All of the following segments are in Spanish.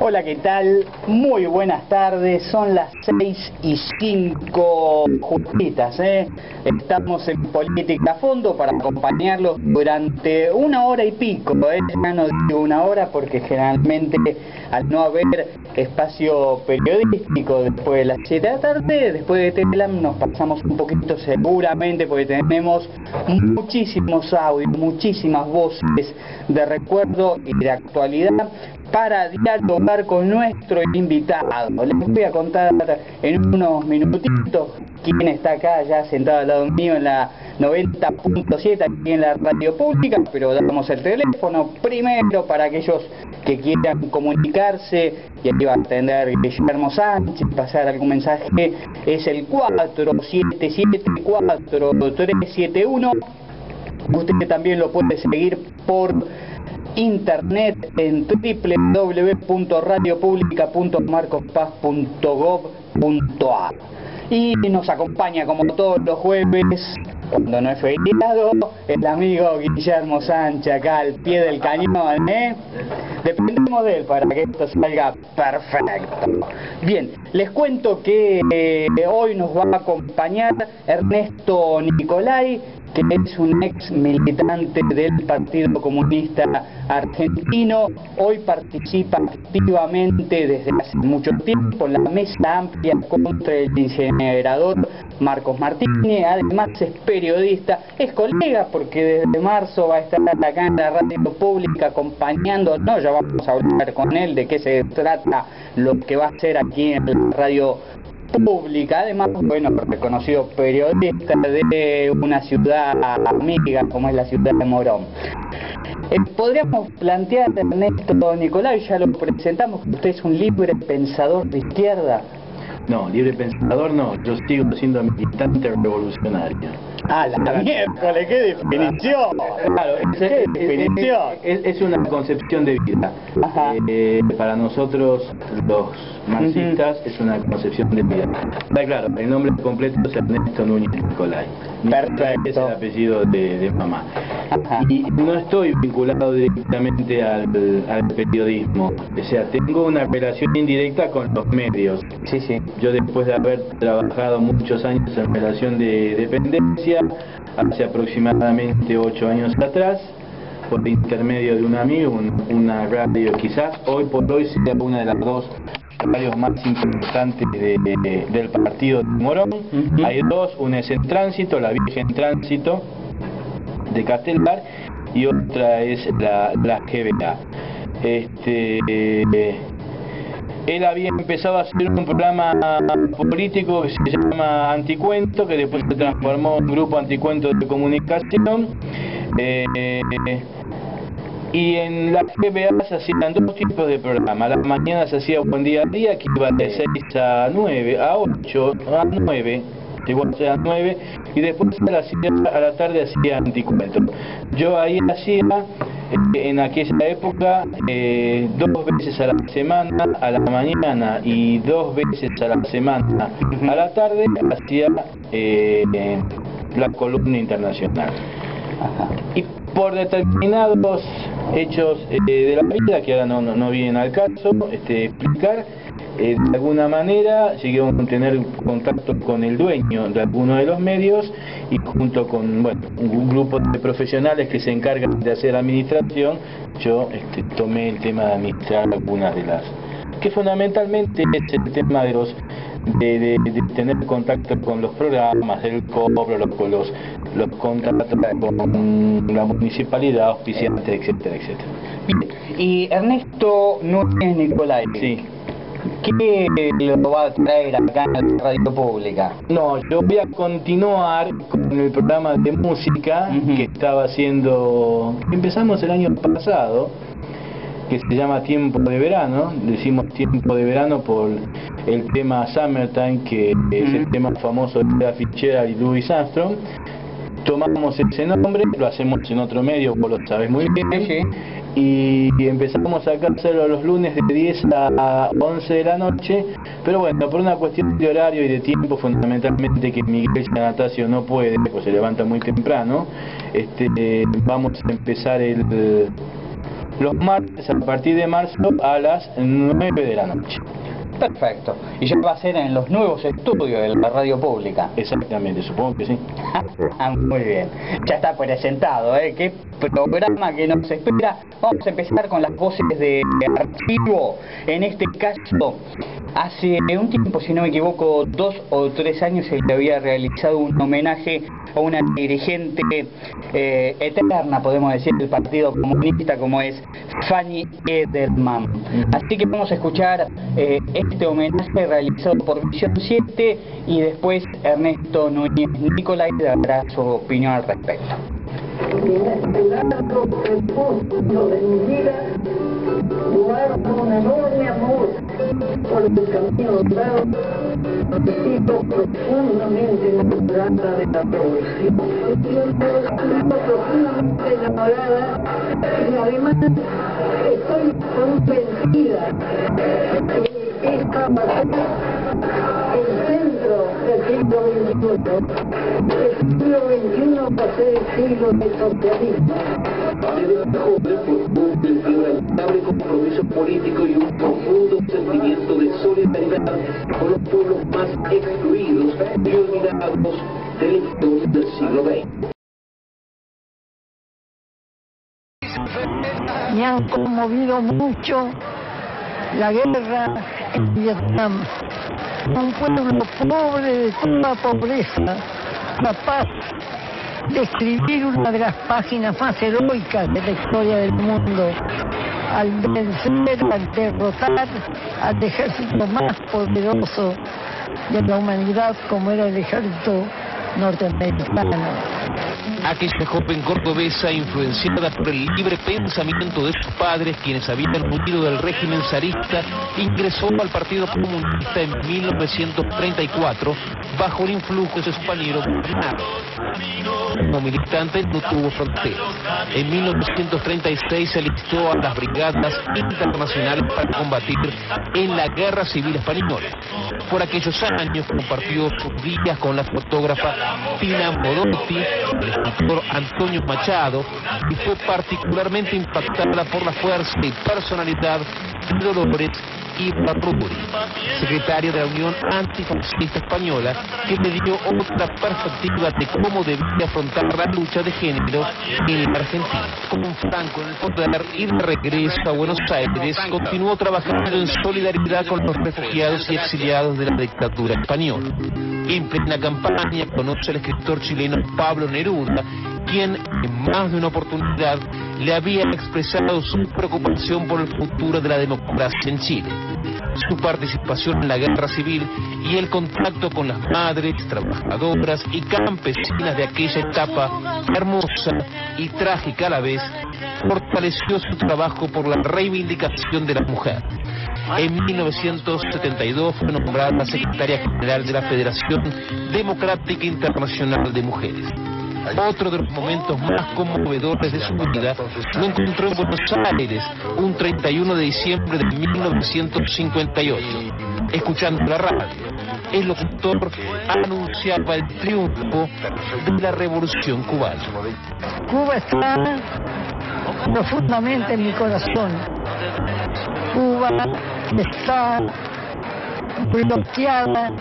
Hola, ¿qué tal? Muy buenas tardes, son las 6:05 justitas, Estamos en Política a Fondo para acompañarlos durante una hora y pico, Ya no digo una hora porque generalmente al no haber espacio periodístico después de las 7 de la tarde, después de Telam nos pasamos un poquito seguramente porque tenemos muchísimos audios, muchísimas voces de recuerdo y de actualidad para dialogar con nuestro invitado. Les voy a contar en unos minutitos quién está acá ya sentado al lado mío en la 90.7 aquí en la radio pública, pero damos el teléfono primero para aquellos que quieran comunicarse, y aquí va a atender Guillermo Sánchez, pasar algún mensaje, es el 477-4371. Usted también lo puede seguir por internet en www.radiopublica.marcospaz.gov.ar. Y nos acompaña como todos los jueves, cuando no es feriado, el amigo Guillermo Sánchez acá al pie del cañón, Dependemos de él para que esto salga perfecto. Bien, les cuento que hoy nos va a acompañar Ernesto Nicolai, que es un ex militante del Partido Comunista Argentino. Hoy participa activamente desde hace mucho tiempo en la mesa amplia contra el incinerador Marcos Martínez. Además es periodista, es colega porque desde marzo va a estar acá en la radio pública acompañándonos. Ya vamos a hablar con él de qué se trata lo que va a hacer aquí en la radio pública. Además, bueno, reconocido periodista de una ciudad amiga como es la ciudad de Morón. Podríamos plantear, Ernesto Nicolai, ya lo presentamos, que usted es un libre pensador de izquierda. No, libre pensador no, yo sigo siendo militante revolucionario. ¡Ah, la miércoles! ¡Qué definición! Claro, es una concepción de vida. Para nosotros, los marxistas, es una concepción de vida. Está claro, el nombre completo es Ernesto Núñez Nicolai. Perfecto. Es el apellido de mamá. Y no estoy vinculado directamente al periodismo. O sea, tengo una relación indirecta con los medios. Sí, sí. Yo, después de haber trabajado muchos años en relación de dependencia, hace aproximadamente 8 años atrás, por intermedio de un amigo, una radio quizás, hoy por hoy sea una de las dos radios más importantes del partido de Morón. Hay dos, una es en Tránsito, la vieja en Tránsito de Castelar, y otra es la GBA. Él había empezado a hacer un programa político que se llama Anticuento, que después se transformó en Grupo Anticuento de Comunicación. Y en la GBA se hacían dos tipos de programas. A la mañana se hacía Buen Día a Día, que iba de 6 a 9, a 8, a 9, igual a 9, y después a la tarde hacía Anticuento. Yo ahí hacía, en aquella época, 2 veces a la semana, a la mañana, y 2 veces a la semana, a la tarde, hacía la columna internacional. Y por determinados hechos de la vida, que ahora no vienen al caso explicar, de alguna manera llegué a tener contacto con el dueño de alguno de los medios, y junto con un grupo de profesionales que se encargan de hacer administración, yo tomé el tema de administrar algunas de las, que fundamentalmente es el tema de de tener contacto con los programas, el cobro, los contratos con la municipalidad, auspiciantes, etcétera, etcétera. Bien. Y Ernesto Núñez Nicolai, sí, ¿qué lo va a traer acá en la radio pública? No, yo voy a continuar con el programa de música que estaba haciendo, empezamos el año pasado, que se llama Tiempo de Verano. Decimos Tiempo de Verano por el tema Summertime, que es el tema famoso de Ella Fitzgerald y Louis Armstrong. Tomamos ese nombre, lo hacemos en otro medio, vos lo sabés muy bien, y empezamos acá a hacerlo los lunes de 10 a 11 de la noche, pero bueno, por una cuestión de horario y de tiempo, fundamentalmente que Miguel Sanatacio no puede, pues se levanta muy temprano, vamos a empezar los martes a partir de marzo a las 9 de la noche. Perfecto. Y ya va a ser en los nuevos estudios de la radio pública. Exactamente, supongo que sí. Muy bien. Ya está presentado, ¿eh? ¿Qué programa que nos espera? Vamos a empezar con las voces de archivo. En este caso, hace un tiempo, si no me equivoco, 2 o 3 años se le había realizado un homenaje a una dirigente eterna, podemos decir, del Partido Comunista, como es Fanny Edelman. Así que vamos a escuchar este homenaje realizado por Visión 7 y después Ernesto Núñez Nicolai dará su opinión al respecto. En este largo crepúsculo de mi vida guardo un enorme amor por el camino dado, sigo profundamente enamorada de la revolución. Sigo profundamente enamorada y además estoy convencida que esta va a ser el centro del siglo XXI. El siglo XXI va a ser el siglo del socialismo. Desde joven formó un inquebrantable compromiso político y un profundo sentimiento de solidaridad con los pueblos más excluidos y olvidados de la historia del siglo XX. Me han conmovido mucho la guerra en Vietnam. Un pueblo pobre de toda pobreza, capaz de escribir una de las páginas más heroicas de la historia del mundo, al vencer, al derrotar al ejército más poderoso de la humanidad como era el ejército norteamericano. Aquella joven cordobesa, influenciada por el libre pensamiento de sus padres, quienes habían huido del régimen zarista, ingresó al Partido Comunista en 1934 bajo el influjo de su compañero Bernardo. Como militante no tuvo fronteras. En 1936 se alistó a las brigadas internacionales para combatir en la Guerra Civil Española. Por aquellos años compartió sus días con la fotógrafa Pina Modotti, el escritor Antonio Machado, y fue particularmente impactada por la fuerza y personalidad de Dolores Ibárruri, secretaria de la Unión Antifascista Española, que le dio otra perspectiva de cómo debía afrontar la lucha de género en la Argentina. Con Franco en el poder y de regreso a Buenos Aires, continuó trabajando en solidaridad con los refugiados y exiliados de la dictadura española. En plena campaña conoce al escritor chileno Pablo Neruda, quien en más de una oportunidad le había expresado su preocupación por el futuro de la democracia en Chile. Su participación en la guerra civil y el contacto con las madres, trabajadoras y campesinas de aquella etapa hermosa y trágica a la vez, fortaleció su trabajo por la reivindicación de la mujer. En 1972 fue nombrada secretaria general de la Federación Democrática Internacional de Mujeres. Otro de los momentos más conmovedores de su vida lo encontró en Buenos Aires, un 31 de diciembre de 1958. Escuchando la radio, el locutor anunciaba el triunfo de la Revolución Cubana. Cuba está profundamente en mi corazón. Cuba está bloqueada,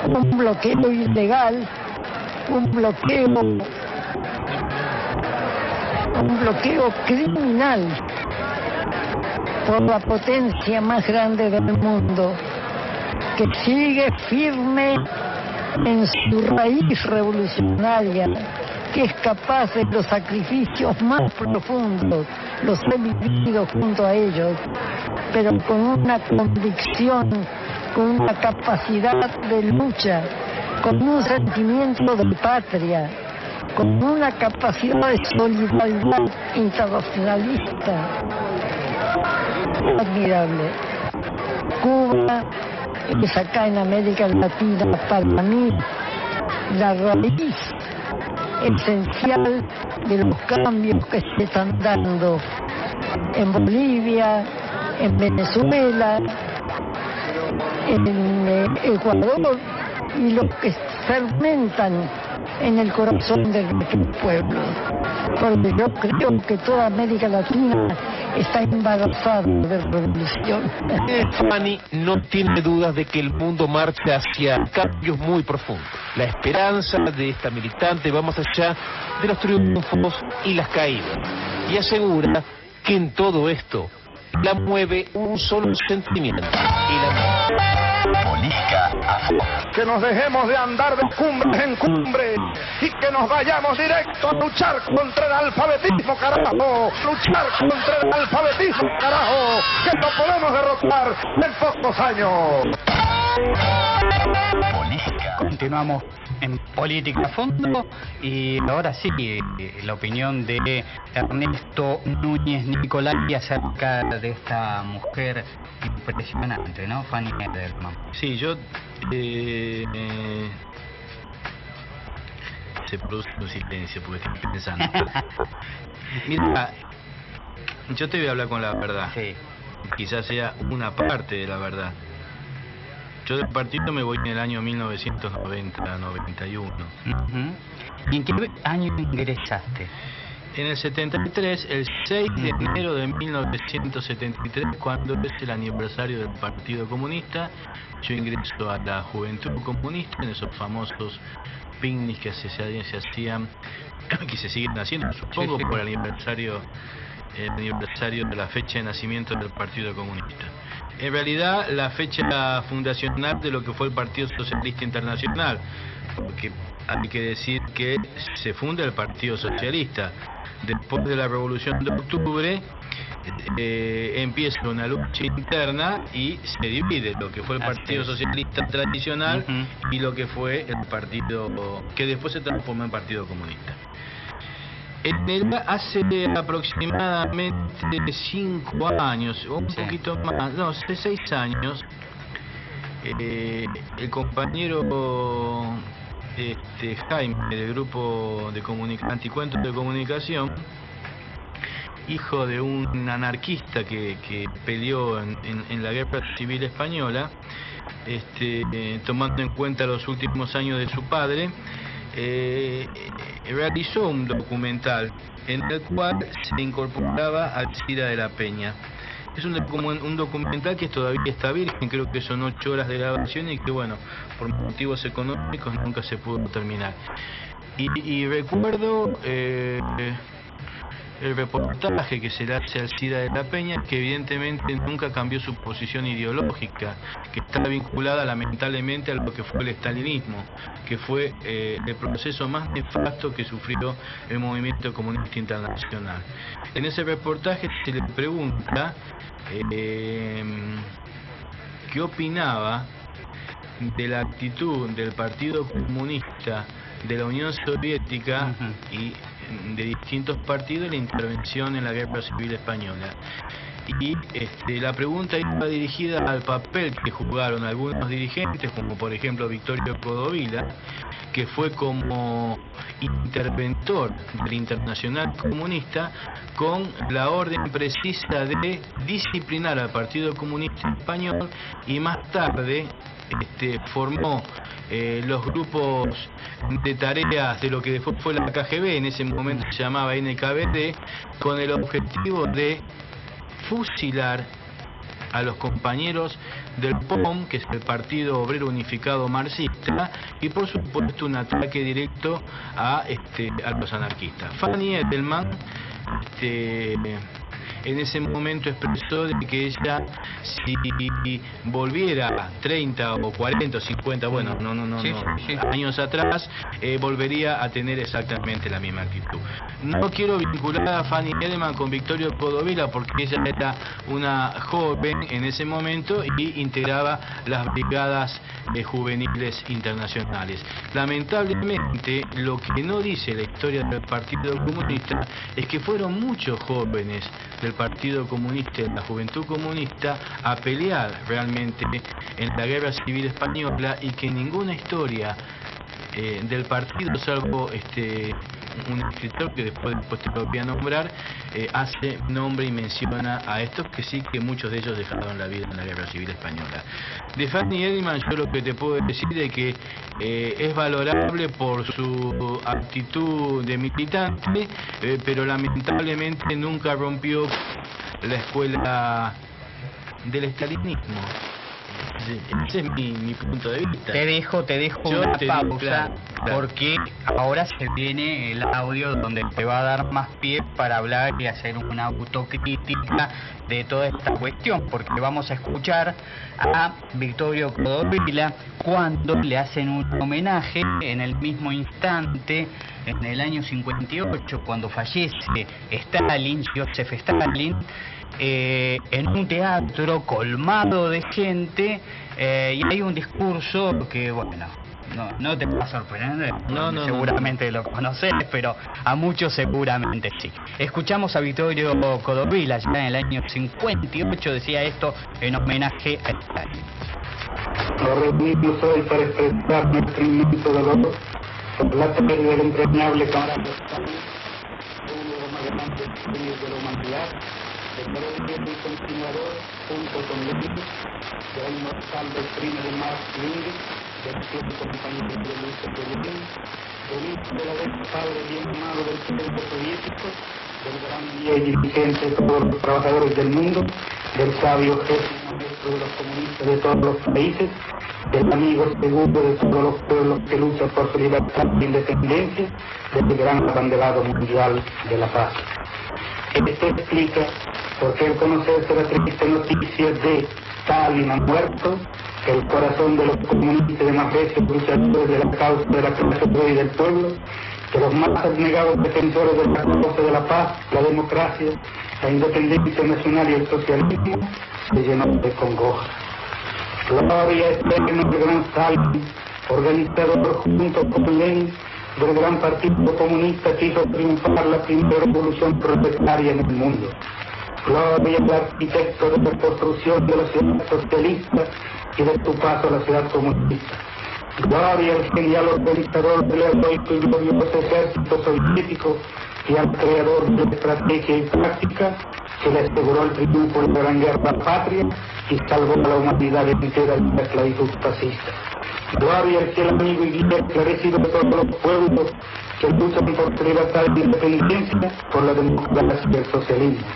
un bloqueo ilegal, un bloqueo criminal por la potencia más grande del mundo, que sigue firme en su raíz revolucionaria, que es capaz de los sacrificios más profundos, los he vivido junto a ellos, pero con una convicción, con una capacidad de lucha, con un sentimiento de patria, con una capacidad de solidaridad internacionalista admirable. Cuba es acá en América Latina, para mí, la raíz esencial de los cambios que se están dando en Bolivia, en Venezuela, en Ecuador, y los que fermentan en el corazón de nuestros pueblos. porque yo creo que toda América Latina está embarazada de revolución. Fanny no tiene dudas de que el mundo marcha hacia cambios muy profundos. La esperanza de esta militante va más allá de los triunfos y las caídas, y asegura que en todo esto la mueve un solo sentimiento, el amor. Política a fondo. Que nos dejemos de andar de cumbre en cumbre y que nos vayamos directo a luchar contra el alfabetismo, carajo. Luchar contra el alfabetismo, carajo. Que lo podemos derrotar en pocos años. Continuamos en Política a Fondo y ahora sí, la opinión de Ernesto Núñez Nicolai acerca de esta mujer impresionante, ¿no? Fanny Edelman. Sí, yo... se produce un silencio porque estoy pensando. Mira, yo te voy a hablar con la verdad. Sí. Quizás sea una parte de la verdad. Yo del partido me voy en el año 1990-91. ¿Y en qué año ingresaste? En el 73, el 6 de enero de 1973, cuando es el aniversario del Partido Comunista, yo ingreso a la Juventud Comunista en esos famosos picnics que se hacían, que se siguen haciendo, supongo, por el aniversario de la fecha de nacimiento del Partido Comunista. En realidad, la fecha fundacional de lo que fue el Partido Socialista Internacional, porque hay que decir que se funda el Partido Socialista. Después de la Revolución de Octubre, empieza una lucha interna y se divide lo que fue el Partido Socialista tradicional y lo que fue el partido que después se transformó en Partido Comunista. Hace aproximadamente 5 años, o un poquito más, no, 6 años, el compañero Jaime del grupo de Anticuentos de Comunicación, hijo de un anarquista que peleó en la Guerra Civil Española, tomando en cuenta los últimos años de su padre, realizó un documental en el cual se incorporaba Alcira de la Peña. Es un documental que todavía está virgen, creo que son 8 horas de grabación y que, bueno, por motivos económicos nunca se pudo terminar. Y recuerdo el reportaje que se le hace a Alcira de la Peña, que evidentemente nunca cambió su posición ideológica, que está vinculada lamentablemente a lo que fue el estalinismo, que fue el proceso más nefasto que sufrió el movimiento comunista internacional. En ese reportaje se le pregunta qué opinaba de la actitud del Partido Comunista de la Unión Soviética y de distintos partidos en la intervención en la Guerra Civil Española. Y la pregunta iba dirigida al papel que jugaron algunos dirigentes, como por ejemplo Victorio Codovila, que fue como interventor del Internacional Comunista con la orden precisa de disciplinar al Partido Comunista Español, y más tarde formó los grupos de tareas de lo que después fue la KGB, en ese momento se llamaba NKVD, con el objetivo de fusilar a los compañeros del POM, que es el Partido Obrero Unificado Marxista, y por supuesto un ataque directo a los anarquistas. Fanny Edelman en ese momento expresó de que ella, si volviera 30 o 40 o 50, bueno, años atrás, volvería a tener exactamente la misma actitud. No quiero vincular a Fanny Edelman con Victorio Codovila porque ella era una joven en ese momento y integraba las brigadas juveniles internacionales. Lamentablemente, lo que no dice la historia del Partido Comunista es que fueron muchos jóvenes del Partido Comunista y de la Juventud Comunista a pelear realmente en la Guerra Civil Española, y que ninguna historia del partido, salvo un escritor que después te lo voy a nombrar, hace nombre y menciona a estos que sí, que muchos de ellos dejaron la vida en la Guerra Civil Española. De Fanny Eddiman yo lo que te puedo decir es que es valorable por su actitud de militante, pero lamentablemente nunca rompió la escuela del estalinismo. Ese es mi punto de vista. Te dejo una pausa, porque ahora se viene el audio donde te va a dar más pie para hablar y hacer una autocrítica de toda esta cuestión, porque vamos a escuchar a Victorio Codovila cuando le hacen un homenaje en el mismo instante, en el año 58, cuando fallece Stalin, Joseph Stalin, en un teatro colmado de gente, y hay un discurso que, bueno, no te va a sorprender, seguramente lo conoces, pero a muchos seguramente sí. Escuchamos a Victorio Codovila, ya en el año 58 decía esto en homenaje a Stalin. Nos reunimos hoy para expresar nuestro inmenso dolor por la pérdida del entrañable camarada Stalin, uno de los más grandes genios de la humanidad, el gobierno y continuador, junto con Lenin, de la inmortal doctrina de Marx Lenin, del fiel compañero de lucha de Lenin, del hijo de la vez padre bien amado del pueblo soviético, del gran guía y dirigente de todos los trabajadores del mundo, del sabio jefe y maestro de los comunistas de todos los países, del amigo seguro de todos los pueblos que luchan por su libertad e independencia, del gran abanderado mundial de la paz. Esto explica por qué al conocerse la triste noticia de Stalin ha muerto, el corazón de los comunistas y demás veces luchadores de la causa de la clase obrera y del pueblo, de los más abnegados defensores de la causa de la paz, la democracia, la independencia nacional y el socialismo, se llenó de congoja. Gloria eterna del gran Stalin, organizador junto con Lenin del gran partido comunista que hizo triunfar la primera revolución proletaria en el mundo. Gloria al arquitecto de la construcción de la ciudad socialista y de tu paso a la ciudad comunista. Gloria al genial organizador del heroico y glorioso ejército soviético y al creador de la estrategia y práctica que le aseguró el triunfo en la gran guerra patria y salvó a la humanidad entera de la esclavitud fascista. Gloria al fiel amigo y guía esclarecido de todos los pueblos que luchan por su libertad y independencia, por la democracia y el socialismo.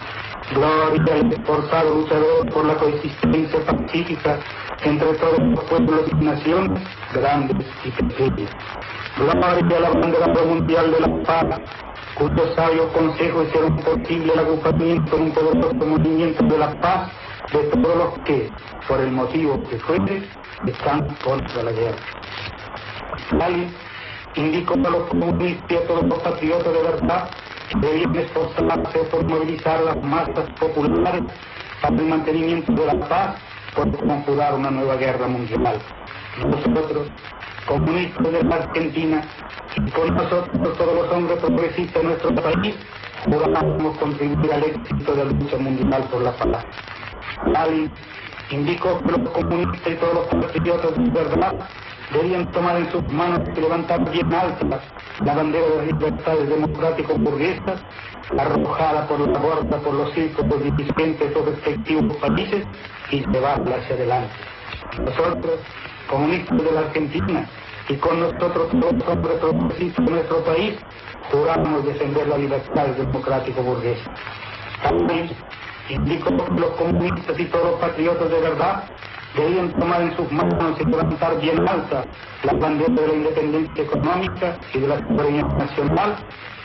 Gloria al esforzado luchador por la coexistencia pacífica entre todos los pueblos y naciones, grandes y pequeñas. Gloria al abanderado mundial de la paz, cuyo sabio consejo hicieron posible el agrupamiento en un poderoso movimiento de la paz de todos los que, por el motivo que fuere, están contra la guerra. Stalin indicó a los comunistas y a todos los patriotas de verdad que debían esforzarse por movilizar las masas populares para el mantenimiento de la paz, por conjurar una nueva guerra mundial. Nosotros, comunistas de la Argentina, y con nosotros todos los hombres progresistas de nuestro país, juramos contribuir al éxito de la lucha mundial por la paz. Stalin indicó que los comunistas y todos los patriotas de verdad debían tomar en sus manos y levantar bien alta la bandera de las libertades democráticas burguesas, arrojada por la borda por los círculos dirigentes de sus respectivos países y llevarla hacia adelante. Nosotros, comunistas de la Argentina, y con nosotros todos los hombres progresistas de nuestro país, juramos defender la libertad democrática burguesa. También indicó que los comunistas y todos los patriotas de verdad debían tomar en sus manos y levantar bien alta la bandera de la independencia económica y de la soberanía nacional,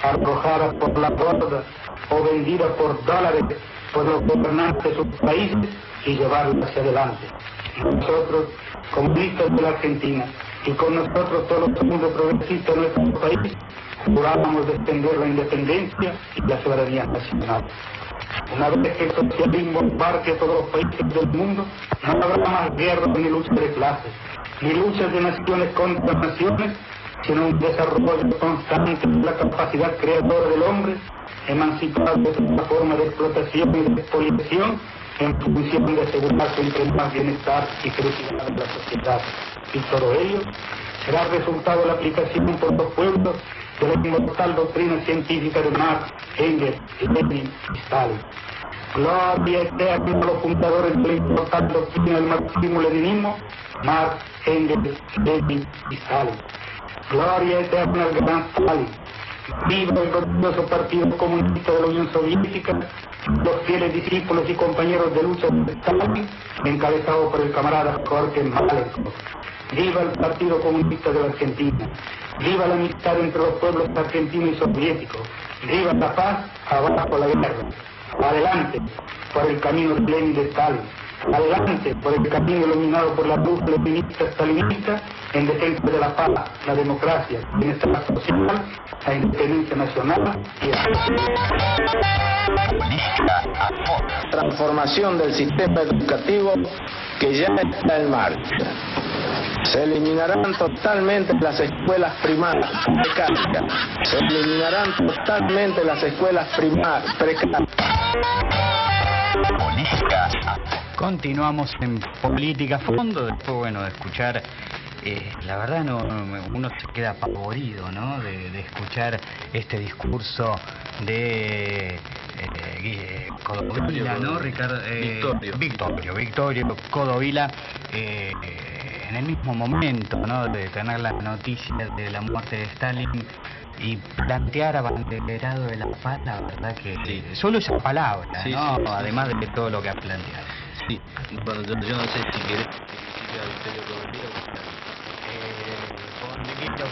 arrojada por la borda o vendida por dólares por los gobernantes de sus países y llevarla hacia adelante. Nosotros, comunistas de la Argentina, y con nosotros todos los hombres progresistas de nuestro país, jurábamos defender la independencia y la soberanía nacional. Una vez que el socialismo abarque a todos los países del mundo, no habrá más guerras ni luchas de clases, ni luchas de naciones contra naciones, sino un desarrollo constante de la capacidad creadora del hombre, emancipado de toda forma de explotación y de expoliación, en función de asegurar siempre más bienestar y felicidad de la sociedad. Y todo ello será resultado de la aplicación por los pueblos de la inmortal doctrina científica de Marx, Engels, Lenin y Stalin. Gloria eterna a los fundadores de la inmortal doctrina del marxismo-leninismo, Marx, Engels, Lenin y Stalin. Gloria eterna al gran Stalin. Viva el glorioso Partido Comunista de la Unión Soviética, los fieles discípulos y compañeros de lucha de Stalin, encabezado por el camarada Jorge Malenkov. Viva el Partido Comunista de la Argentina. Viva la amistad entre los pueblos argentino y soviético. Viva la paz, abajo la guerra. Adelante por el camino de Lenin y de Stalin. Adelante por el camino iluminado por la luz leninista stalinista en defensa de la paz, la democracia, el bienestar social, la independencia nacional y transformación del sistema educativo que ya está en marcha. Se eliminarán totalmente las escuelas primarias precarias. Se eliminarán totalmente las escuelas primarias precarias. Continuamos en Política a Fondo, después, bueno, de escuchar, la verdad uno se queda apavorido, ¿no?, de escuchar este discurso de Codovila, ¿no?, Ricardo, Victorio Codovila, en el mismo momento, ¿no?, de tener la noticia de la muerte de Stalin y plantear abanderado de la paz, la verdad que sí. Solo esa palabra, sí, ¿no? Sí, además de todo lo que has planteado. Sí, bueno, yo no sé si querés que a Victorio Codovila yo de Victorio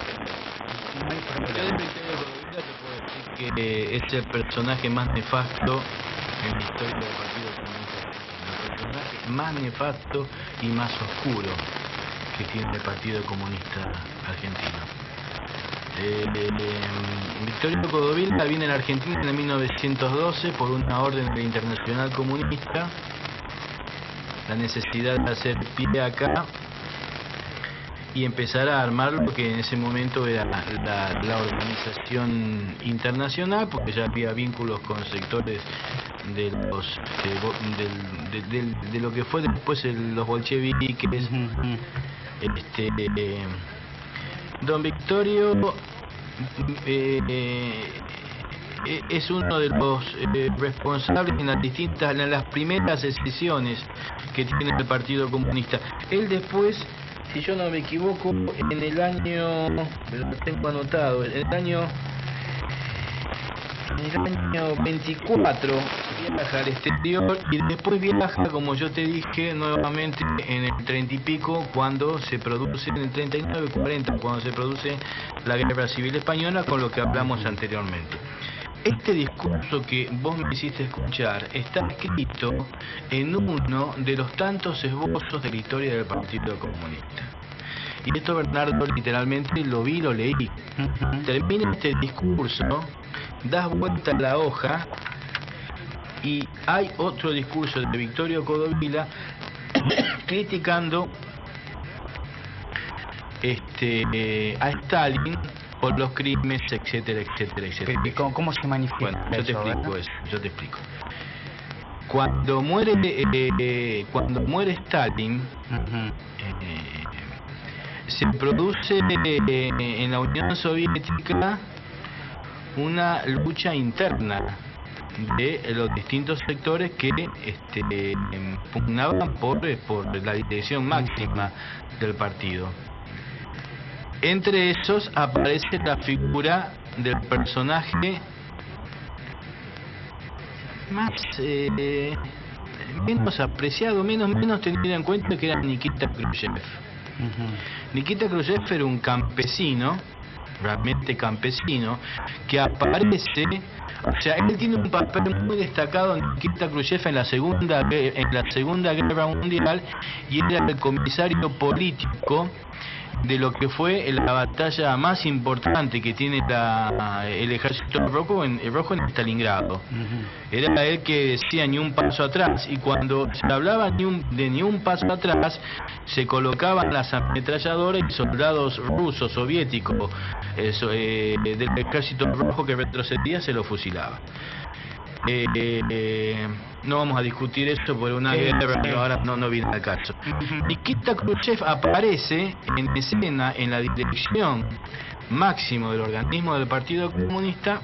Codovila te puedo decir que es el personaje más nefasto en la historia del Partido Comunista Argentino, el personaje más nefasto y más oscuro que tiene el Partido Comunista Argentino. Victorio Codovila viene a la Argentina en 1912 por una orden de la Internacional Comunista, la necesidad de hacer pie acá y empezar a armar lo que en ese momento era la organización internacional, porque ya había vínculos con sectores de los de lo que fue después los bolcheviques. Don Victorio es uno de los responsables en las primeras decisiones que tiene el Partido Comunista. Él después, si yo no me equivoco, en el año, lo tengo anotado, en el año 24 viaja al exterior y después viaja, como yo te dije, nuevamente en el 30 y pico, cuando se produce, en el 39-40, cuando se produce la Guerra Civil Española, con lo que hablamos anteriormente. Este discurso que vos me hiciste escuchar está escrito en uno de los tantos esbozos de la historia del Partido Comunista. Y esto, Bernardo, literalmente lo vi, lo leí. Termina este discurso, das vuelta a la hoja y hay otro discurso de Victorio Codovila criticando a Stalin por los crímenes, etcétera, etcétera, etcétera. ¿Cómo se manifiesta? Bueno, yo te explico eso, yo te explico. Cuando muere Stalin, se produce en la Unión Soviética una lucha interna de los distintos sectores que pugnaban por la dirección máxima del partido. Entre esos aparece la figura del personaje más menos apreciado, menos tenido en cuenta, que era Nikita Khrushchev. Nikita Khrushchev era un campesino, realmente campesino, que aparece, o sea, él tiene un papel muy destacado en Nikita Khrushchev en la Segunda Guerra Mundial, y era el comisario político de lo que fue la batalla más importante que tiene el ejército rojo en Stalingrado. Era él que decía ni un paso atrás, y cuando se hablaba de ni un paso atrás, se colocaban las ametralladoras y soldados rusos, soviéticos, del ejército rojo que retrocedía, se lo fusilaba. no vamos a discutir eso por una guerra, pero ahora no viene al caso. Nikita Khrushchev aparece en escena en la dirección máximo del organismo del Partido Comunista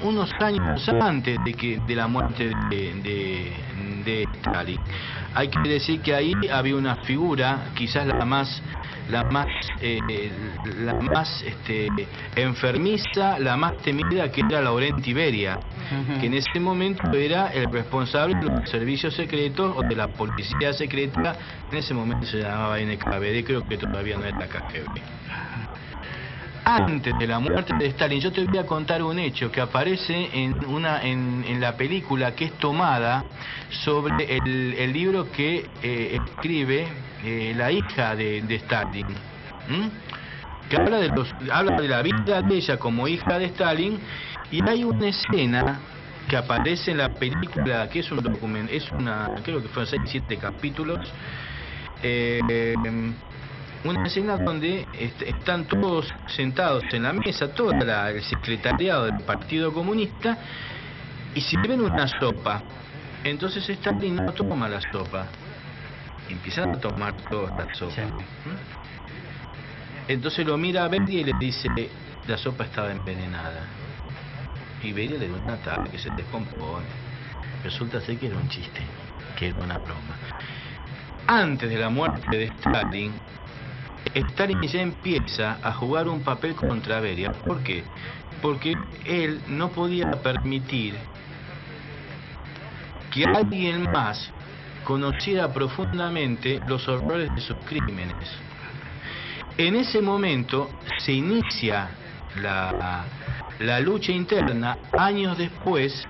unos años antes de la muerte de Stalin. Hay que decir que ahí había una figura, quizás la más enfermiza, la más temida, que era Laurenti Beria, que en ese momento era el responsable de los servicios secretos o de la policía secreta. En ese momento se llamaba NKVD, creo que todavía no era KGB. Antes de la muerte de Stalin, yo te voy a contar un hecho que aparece en la película, que es tomada sobre el libro que escribe la hija de Stalin, que habla de la vida de ella como hija de Stalin, y hay una escena que aparece en la película, que es un documento, creo que fueron 6 o 7 capítulos, una escena donde están todos sentados en la mesa, todo el secretariado del Partido Comunista, y sirven una sopa. Entonces Stalin no toma la sopa, empiezan a tomar toda la sopa. Entonces lo mira a Beria y le dice: la sopa estaba envenenada. Y Beria le da un ataque, se descompone. Resulta ser que era un chiste, que era una broma. Antes de la muerte de Stalin, Stalin ya empieza a jugar un papel contra Beria. ¿Por qué? Porque él no podía permitir que alguien más conociera profundamente los horrores de sus crímenes. En ese momento se inicia la lucha interna, años después,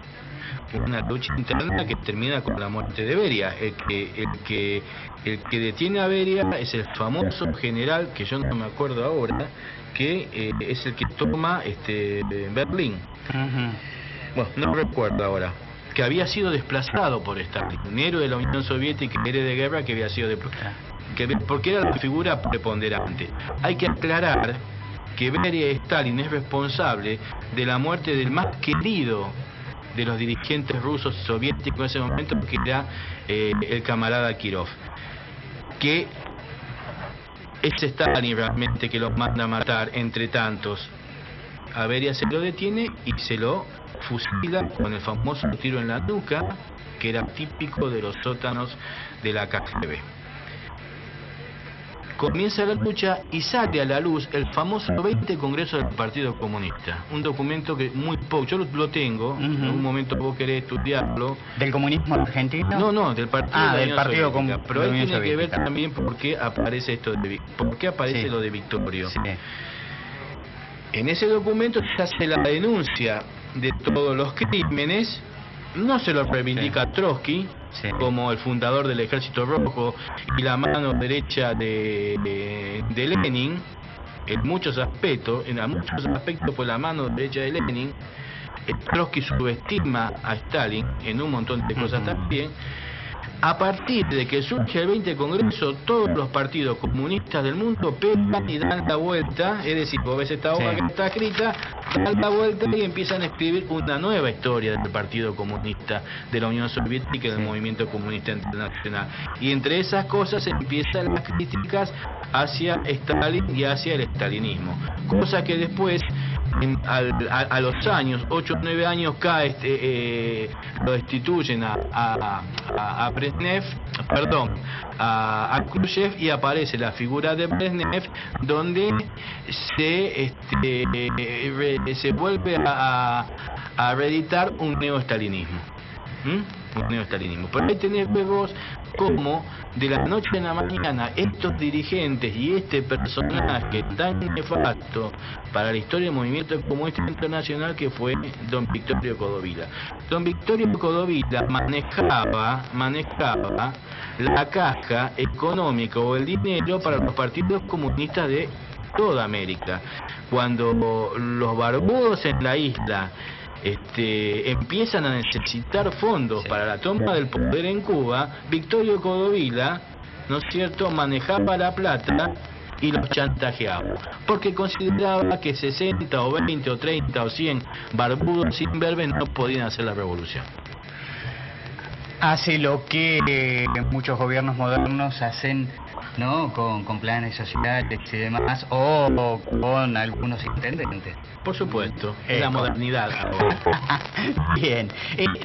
una lucha interna que termina con la muerte de Beria. El que detiene a Beria es el famoso general, que yo no me acuerdo ahora, que es el que toma Berlín. Bueno, no recuerdo ahora, que había sido desplazado por Stalin, un héroe de la Unión Soviética, héroe de guerra, que había sido porque era la figura preponderante. Hay que aclarar que Beria y Stalin es responsable de la muerte del más querido de los dirigentes rusos soviéticos en ese momento, que era el camarada Kirov, que es Stalin realmente que los manda a matar. Entre tantos, a Beria se lo detiene y se lo fusila con el famoso tiro en la nuca, que era típico de los sótanos de la KGB. Comienza la lucha y sale a la luz el famoso 20 Congreso del Partido Comunista, un documento que muy poco, yo lo tengo, en un momento vos querés estudiarlo. ¿Del comunismo argentino? No, del Partido del Partido Comunista. Pero ahí tiene que ver también por qué aparece lo de Victorio. Sí. En ese documento se hace la denuncia de todos los crímenes. No se lo reivindica Trotsky como el fundador del Ejército Rojo y la mano derecha de Lenin. En muchos aspectos fue la mano derecha de Lenin. Trotsky subestima a Stalin en un montón de cosas también. A partir de que surge el 20 Congreso, todos los partidos comunistas del mundo pegan y dan la vuelta, es decir, vos ves esta hoja que está escrita, dan la vuelta y empiezan a escribir una nueva historia del Partido Comunista, de la Unión Soviética y del Movimiento Comunista Internacional. Y entre esas cosas empiezan las críticas hacia Stalin y hacia el stalinismo, cosa que después, a los años, 8 o 9 años, lo destituyen a Brezhnev, a Khrushchev, y aparece la figura de Brezhnev, donde se vuelve a reeditar un neostalinismo. Pero ahí tenés vos como de la noche a la mañana estos dirigentes y este personaje tan nefasto para la historia del movimiento comunista internacional, que fue don Victorio Codovilla. Don Victorio Codovilla manejaba la caja económica o el dinero para los partidos comunistas de toda América. Cuando los barbudos en la isla empiezan a necesitar fondos para la toma del poder en Cuba, Victorio Codovilla, ¿no es cierto?, manejaba la plata y los chantajeaba, porque consideraba que 60 o 20 o 30 o 100 barbudos sin verbe no podían hacer la revolución. Hace lo que muchos gobiernos modernos hacen, ¿no? Con planes sociales y demás, o con algunos intendentes. Por supuesto, es la modernidad ahora. Bien.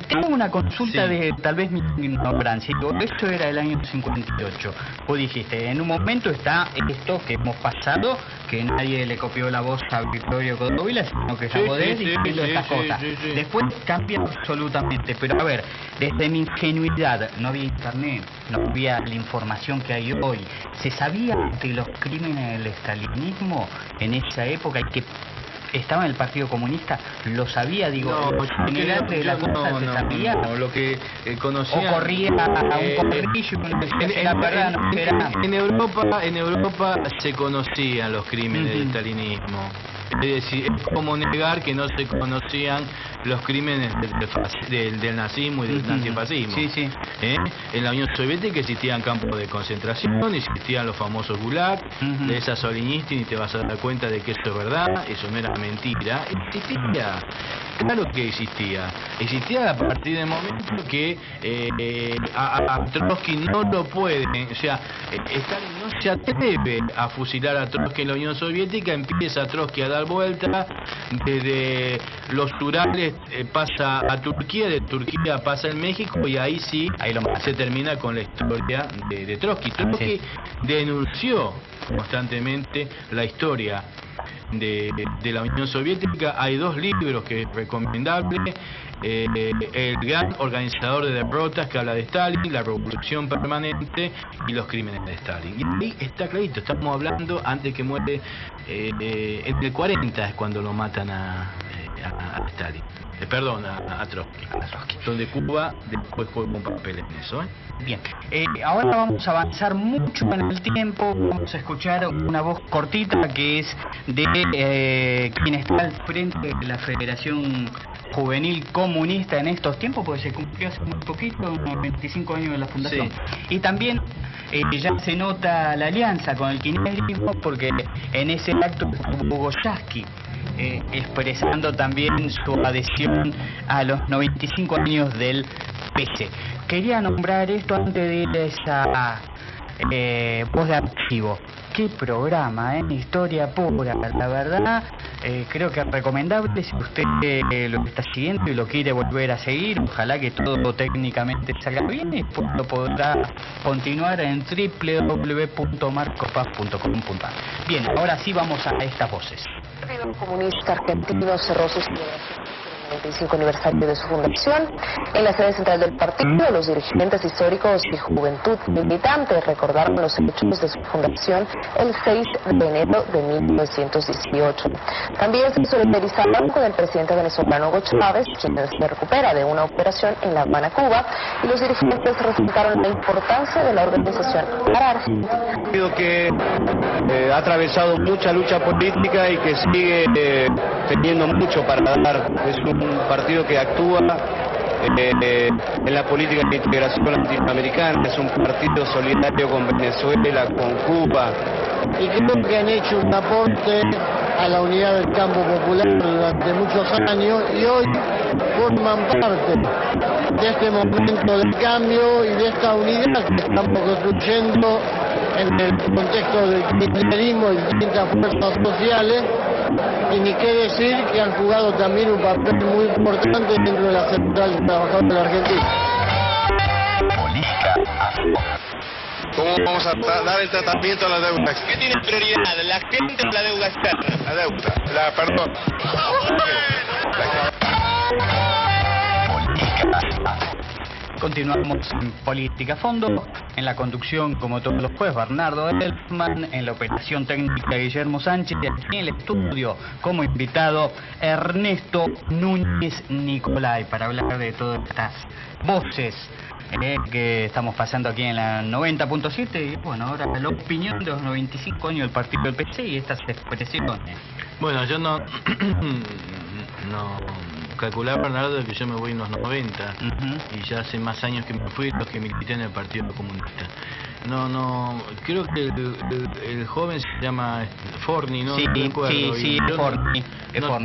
Tengo una consulta Sí. de tal vez mi ignorancia. Esto era el año 58. Vos dijiste, en un momento está esto que hemos pasado, que nadie le copió la voz a Vittorio Codovila, sino que Sí, Jabodet sí, diciendo sí, estas sí, cosas. sí. Después cambia absolutamente. Pero a ver, desde mi ingenuidad, no había internet, no había la información que hay hoy. ¿Se sabía de los crímenes del estalinismo en esa época y que estaba en el Partido Comunista? ¿Lo sabía? Digo, No, en el arte de la cosa se sabía. no, lo que conocía... O corría a un corrillo y uno decía, "Será verdad, no será". En Europa se conocían los crímenes del estalinismo. Es decir, es como negar que no se conocían los crímenes del nazismo y del antifascismo. Sí, sí. En la Unión Soviética existían campos de concentración, existían los famosos gulag, de esa Solinistin, y te vas a dar cuenta de que eso es verdad, eso no era mentira. Existía, claro que existía. Existía a partir del momento que a Trotsky no lo pueden, o sea, Stalin no se atreve a fusilar a Trotsky en la Unión Soviética, empieza Trotsky a dar vuelta, desde los Urales pasa a Turquía, de Turquía pasa en México, y ahí sí se termina con la historia de Trotsky. Trotsky denunció constantemente la historia de la Unión Soviética. Hay dos libros que es recomendable: El gran organizador de derrotas, que habla de Stalin, La revolución permanente y los crímenes de Stalin. Y ahí está clarito, estamos hablando antes que muere, en el 40 es cuando lo matan a Stalin. Perdón, a Trotsky. Donde Cuba después juega un papel en eso. Bien, ahora vamos a avanzar mucho en el tiempo. Vamos a escuchar una voz cortita que es de quien está al frente de la Federación Juvenil Comunista en estos tiempos, porque se cumplió hace muy poquito, unos 25 años de la fundación. Sí. Y también ya se nota la alianza con el kirchnerismo, porque en ese acto estuvo Hugo Yasky, expresando también su adhesión a los 95 años del PC. Quería nombrar esto antes de ir a esa voz de archivo. Qué programa, historia pura, la verdad. Creo que es recomendable si usted lo está siguiendo y lo quiere volver a seguir. Ojalá que todo técnicamente salga bien y después lo podrá continuar en www.marcopaz.com.ar. Bien, ahora sí vamos a estas voces. El Partido Comunista Argentino cerró sus celebraciones por el 95 aniversario de su fundación. En la sede central del partido, los dirigentes históricos y juventud militante recordaron los hechos de su fundación el 6 de enero de 1918. También se solidarizaron con el presidente venezolano Hugo Chávez, quien se recupera de una operación en La Habana, Cuba, y los dirigentes resaltaron la importancia de la organización para Argentina. Que ha atravesado mucha lucha política y que sigue teniendo mucho para dar. Es un partido que actúa en la política de integración latinoamericana, es un partido solidario con Venezuela, con Cuba. Y creo que han hecho un aporte a la unidad del campo popular durante muchos años y hoy forman parte de este momento de cambio y de esta unidad que estamos construyendo en el contexto del kirchnerismo y distintas fuerzas sociales. Y ni qué decir que han jugado también un papel muy importante dentro de la Central de Trabajadores de la Argentina. ¿Cómo vamos a dar el tratamiento a la deuda? ¿Qué tiene prioridad, la gente o la deuda externa? La deuda, perdón. Continuamos en Política a Fondo, en la conducción, como todos los jueves, Bernardo Elfman, en la operación técnica Guillermo Sánchez, y aquí en el estudio, como invitado, Ernesto Núñez Nicolai, para hablar de todas estas voces que estamos pasando aquí en la 90.7, y bueno, ahora la opinión de los 95 años del partido del PC y estas expresiones. Bueno, yo no calcular, Bernardo, que yo me voy en los 90 y ya hace más años que me fui los que milité en el Partido Comunista. No, creo que el joven se llama Forni, ¿no? Sí, no recuerdo, sí, Forni.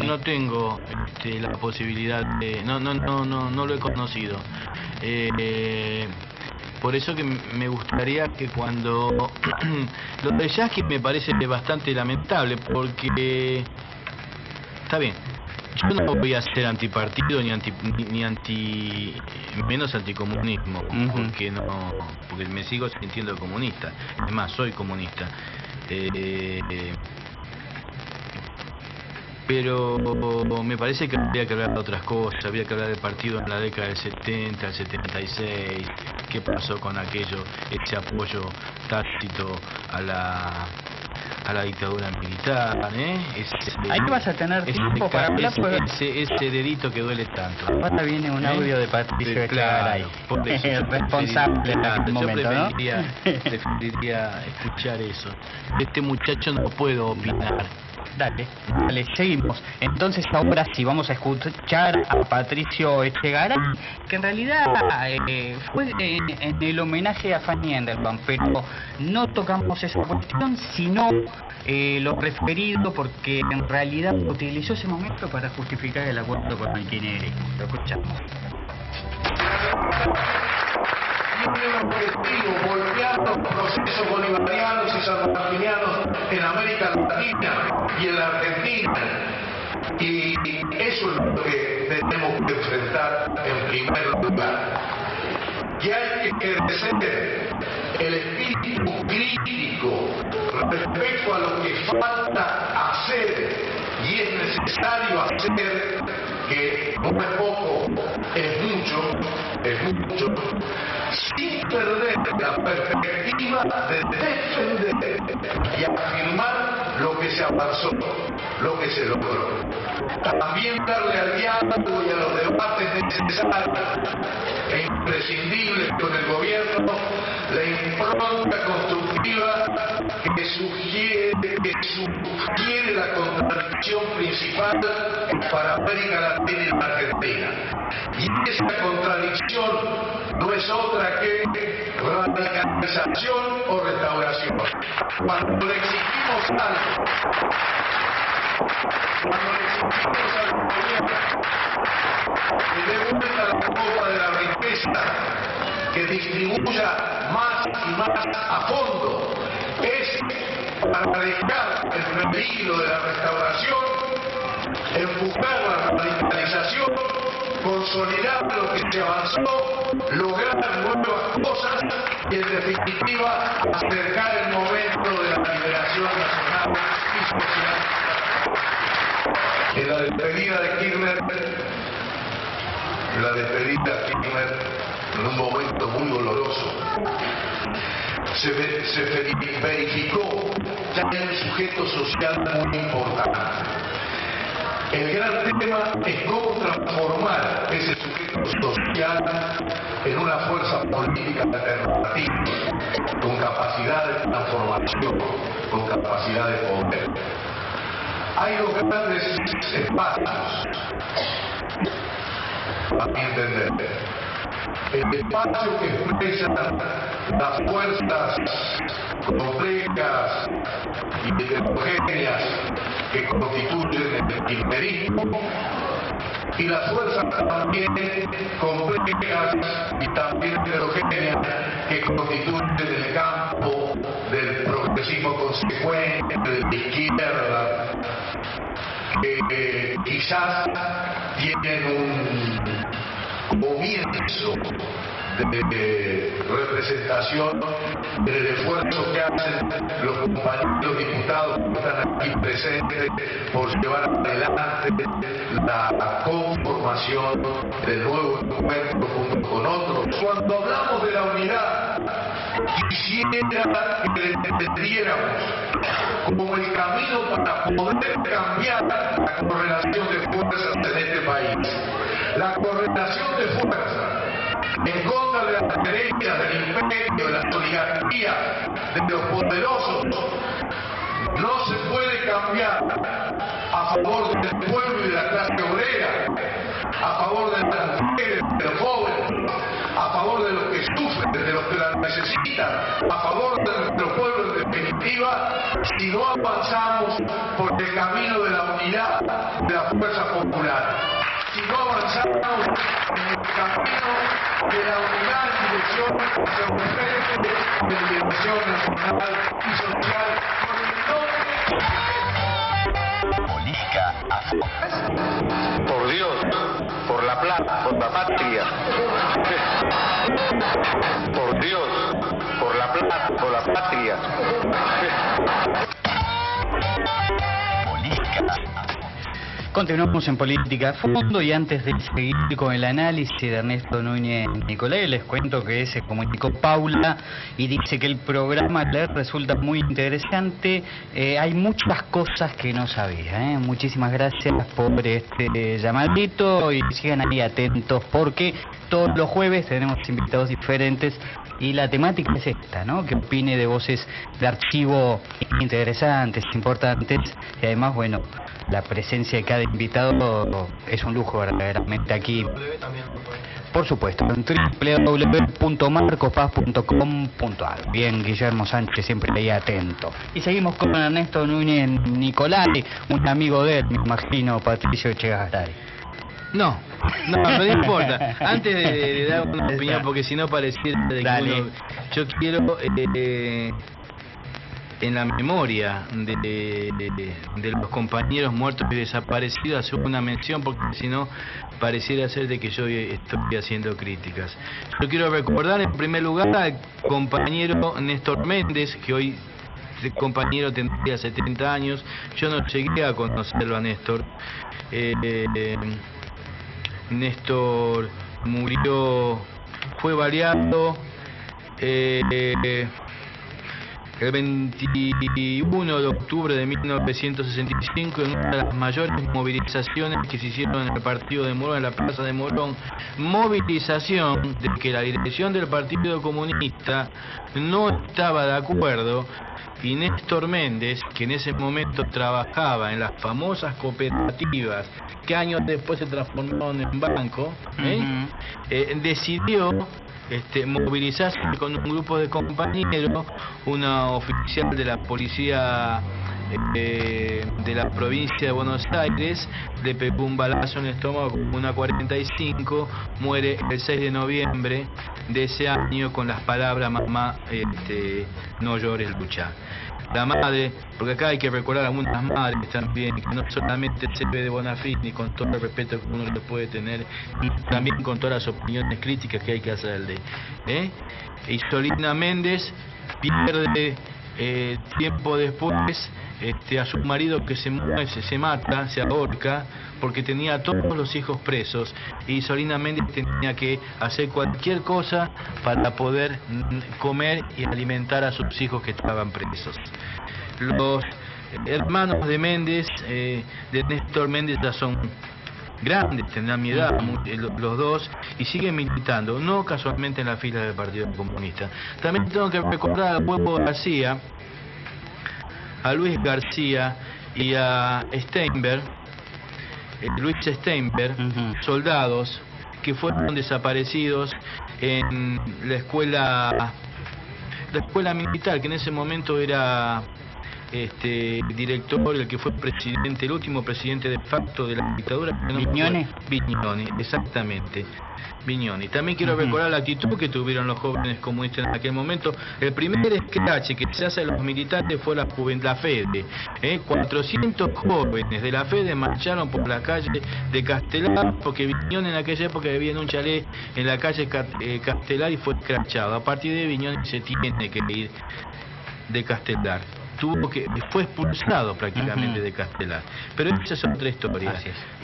No tengo la posibilidad de... No lo he conocido. Por eso que me gustaría que cuando... Lo de Yasky me parece bastante lamentable, porque... Está bien, yo no voy a ser antipartido ni menos anticomunismo, porque me sigo sintiendo comunista. Es más, soy comunista. Pero me parece que había que hablar de otras cosas, había que hablar del partido en la década del 70, el 76, qué pasó con aquello, ese apoyo tácito a la dictadura militar, Ahí vas a tener tiempo para hablar, ese dedito que duele tanto. Ahora viene un audio de Patricio Echegaray, responsable en aquel momento, ¿no? Preferiría escuchar eso. De este muchacho no puedo opinar. Dale, seguimos. Entonces ahora sí vamos a escuchar a Patricio Echegaray, que en realidad fue en el homenaje a Fanny Endelman, pero no tocamos esa cuestión, sino lo referido, porque en realidad utilizó ese momento para justificar el acuerdo con el kirchnerismo. Lo escuchamos. Tiene un objetivo, voltear los procesos bolivarianos y sanmartinianos en América Latina y en la Argentina. Y eso es lo que tenemos que enfrentar en primer lugar. Y hay que ejercer el espíritu crítico respecto a lo que falta hacer y es necesario hacer, que no es poco, es mucho, sin perder la perspectiva de defender y afirmar lo que se avanzó, lo que se logró. También darle al diálogo y a los debates necesarios e imprescindibles con el gobierno la impronta constructiva que sugiere la contradicción principal para América Latina y la Argentina. Y esa contradicción no es otra que radicalización o restauración. Cuando le exigimos algo, que dé vuelta la copa de la riqueza, que distribuya más y más a fondo, es para dejar el peligro de la restauración, enfocar la radicalización, consolidar lo que se avanzó, lograr nuevas cosas y en definitiva acercar el momento de la liberación nacional y social. En la despedida de Kirchner, en un momento muy doloroso, se verificó que hay un sujeto social muy importante. El gran tema es cómo transformar ese sujeto social en una fuerza política alternativa, con capacidad de transformación, con capacidad de poder. Hay dos grandes espacios, a mi entender. El espacio que expresa las fuerzas complejas y heterogéneas que constituyen el kirchnerismo, y las fuerzas también complejas y también heterogéneas que constituyen el campo del progresismo consecuente, de la izquierda, que quizás tienen un comienzo de representación en el esfuerzo que hacen los compañeros diputados que están aquí presentes por llevar adelante la conformación del nuevo encuentro junto con otros. Cuando hablamos de la unidad, quisiera que le entendiéramos como el camino para poder cambiar la correlación de fuerzas en este país. La correlación de fuerzas en contra de las derechas del imperio, de las oligarquías, de los poderosos, no se puede cambiar a favor del pueblo y de la clase obrera a favor de las mujeres, de los jóvenes, a favor de los que sufren, de los que la necesitan, a favor de nuestro pueblo en definitiva, si no avanzamos por el camino de la unidad de la fuerza popular. Si no avanzamos en el camino de la unidad en dirección hacia un frente de liberación nacional y social con el nombre política por Dios, por la plata, por la patria. Por Dios, por la plata, por la patria. Continuamos en Política a Fondo y antes de seguir con el análisis de Ernesto Núñez Nicolai, les cuento que se comunicó Paula y dice que el programa le resulta muy interesante. Hay muchas cosas que no sabía. Muchísimas gracias por este llamadito y sigan ahí atentos porque todos los jueves tenemos invitados diferentes y la temática es esta, ¿no? Que opine de voces de archivo interesantes, importantes y además, bueno, la presencia de cada invitado es un lujo verdaderamente aquí. Por supuesto, en www.marcospaz.com.ar. Bien, Guillermo Sánchez siempre ahí atento. Y seguimos con Ernesto Núñez Nicolai, un amigo de él, me imagino, Patricio Echegaray. No importa. Antes de dar una opinión, porque si no pareciera de que uno, yo quiero en la memoria de los compañeros muertos y desaparecidos hacer una mención, porque si no pareciera ser de que yo estoy haciendo críticas. Yo quiero recordar en primer lugar al compañero Néstor Méndez, que hoy el compañero tendría 70 años. Yo no llegué a conocerlo a Néstor. Néstor murió, fue baleado el 21 de octubre de 1965 en una de las mayores movilizaciones que se hicieron en el partido de Morón, en la plaza de Morón. Movilización de que la dirección del Partido Comunista no estaba de acuerdo y Néstor Méndez, que en ese momento trabajaba en las famosas cooperativas que años después se transformaron en banco, decidió movilizarse con un grupo de compañeros. Una oficial de la policía de la provincia de Buenos Aires le pegó un balazo en el estómago con una 45, muere el 6 de noviembre de ese año con las palabras: mamá, no llores, lucha. La madre, porque acá hay que recordar a algunas madres también, que no solamente se ve de buena fe, ni con todo el respeto que uno le puede tener, y también con todas las opiniones críticas que hay que hacerle. Y Solina Méndez pierde tiempo después a su marido, que se mata, se ahorca, porque tenía a todos los hijos presos, y Solina Méndez tenía que hacer cualquier cosa para poder comer y alimentar a sus hijos que estaban presos. Los hermanos de Méndez, de Néstor Méndez, ya son grandes, tendrán mi edad, los dos, y siguen militando, no casualmente en la fila del Partido Comunista. También tengo que recordar a Huevo García, a Luis García y a Steinberg, Luis Steinberg, soldados que fueron desaparecidos en la escuela militar, que en ese momento era director, el que fue presidente, el último presidente de facto de la dictadura. Viñoni, exactamente. Viñoni. También quiero recordar la actitud que tuvieron los jóvenes comunistas en aquel momento. El primer escrache que se hace a los militantes fue la FEDE. 400 jóvenes de la FEDE marcharon por la calle de Castelar, porque Viñoni en aquella época vivía en un chalet en la calle Castelar y fue escrachado. A partir de Viñoni se tiene que ir de Castelar. Fue expulsado prácticamente de Castelar. Pero esa es otra historia.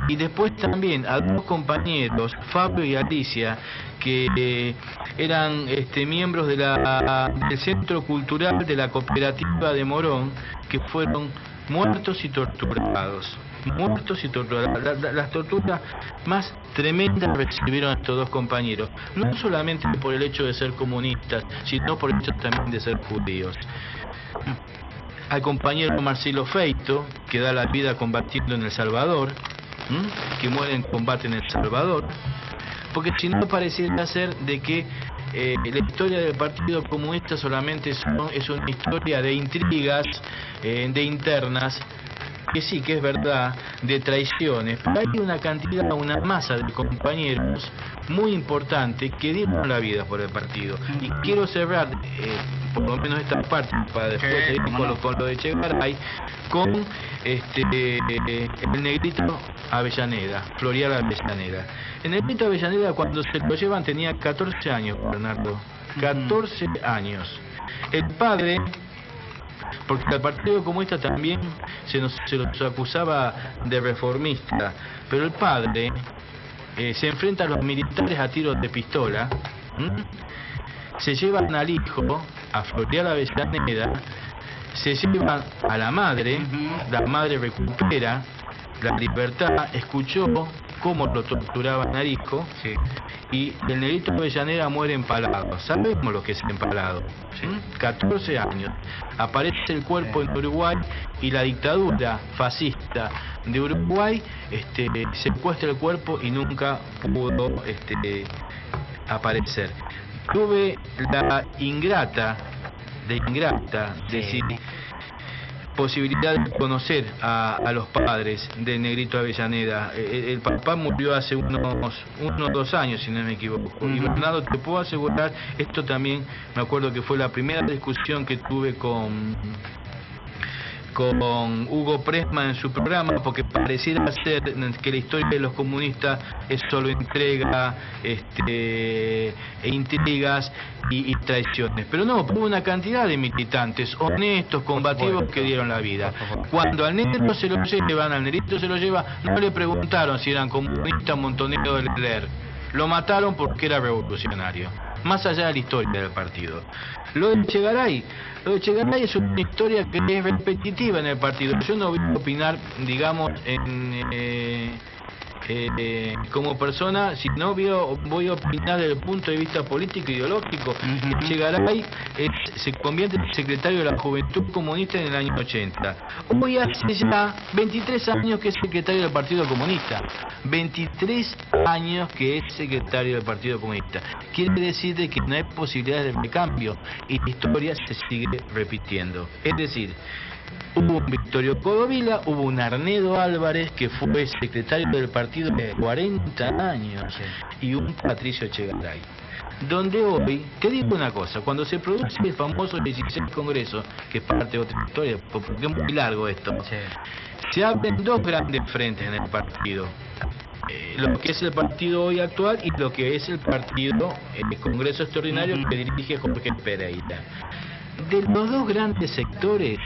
Y después también a dos compañeros, Fabio y Alicia, que eran miembros de del Centro Cultural de la Cooperativa de Morón, que fueron muertos y torturados. Las torturas más tremendas recibieron a estos dos compañeros, no solamente por el hecho de ser comunistas, sino por el hecho también de ser judíos. Al compañero Marcelo Feito, que da la vida combatiendo en El Salvador, que muere en combate en El Salvador, porque si no pareciera ser de que la historia del Partido Comunista solamente es una historia de intrigas, de internas, que sí, que es verdad, de traiciones, pero hay una masa de compañeros muy importante que dieron la vida por el partido. Y quiero cerrar, por lo menos esta parte, para después seguir con lo de Echegaray, con el negrito Avellaneda, Florial Avellaneda. El negrito Avellaneda, cuando se lo llevan, tenía 14 años, Bernardo, 14 años. El padre, porque al Partido Comunista también se los acusaba de reformista, pero el padre se enfrenta a los militares a tiros de pistola, se llevan al hijo, a Florial Avellaneda, se llevan a la madre recupera la libertad, escuchó cómo lo torturaban al hijo, y el negrito Avellaneda muere empalado. Sabemos lo que es empalado. 14 años. Aparece el cuerpo en Uruguay y la dictadura fascista de Uruguay secuestra el cuerpo y nunca pudo aparecer. Tuve la ingrata posibilidad de conocer a los padres del negrito Avellaneda. El papá murió hace unos 2 años, si no me equivoco. Y Bernardo, te puedo asegurar, esto también me acuerdo que fue la primera discusión que tuve con Hugo Pressman en su programa, porque pareciera ser que la historia de los comunistas es solo entrega, intrigas y traiciones. Pero no, hubo una cantidad de militantes honestos, combativos, que dieron la vida. Cuando al negrito se lo lleva, no le preguntaron si eran comunistas, Montonero de Leclerc. Lo mataron porque era revolucionario, más allá de la historia del partido. Lo de Echegaray es una historia que es repetitiva en el partido. Yo no voy a opinar, digamos, como persona, sino voy a opinar desde el punto de vista político e ideológico. Echegaray se convierte en secretario de la Juventud Comunista en el año 80. Hoy hace ya 23 años que es secretario del Partido Comunista. 23 años que es secretario del Partido Comunista. Quiere decir de que no hay posibilidades de recambio y la historia se sigue repitiendo. Es decir, hubo un Victorio Codovila, hubo un Arnedo Álvarez, que fue secretario del partido de 40 años, y un Patricio Echegaray. Donde hoy, te digo una cosa, cuando se produce el famoso 16 Congreso, que es parte de otra historia, porque es muy largo esto, se abren 2 grandes frentes en el partido. Lo que es el partido hoy actual y lo que es el partido, el Congreso Extraordinario que dirige Jorge Pereira. De los 2 grandes sectores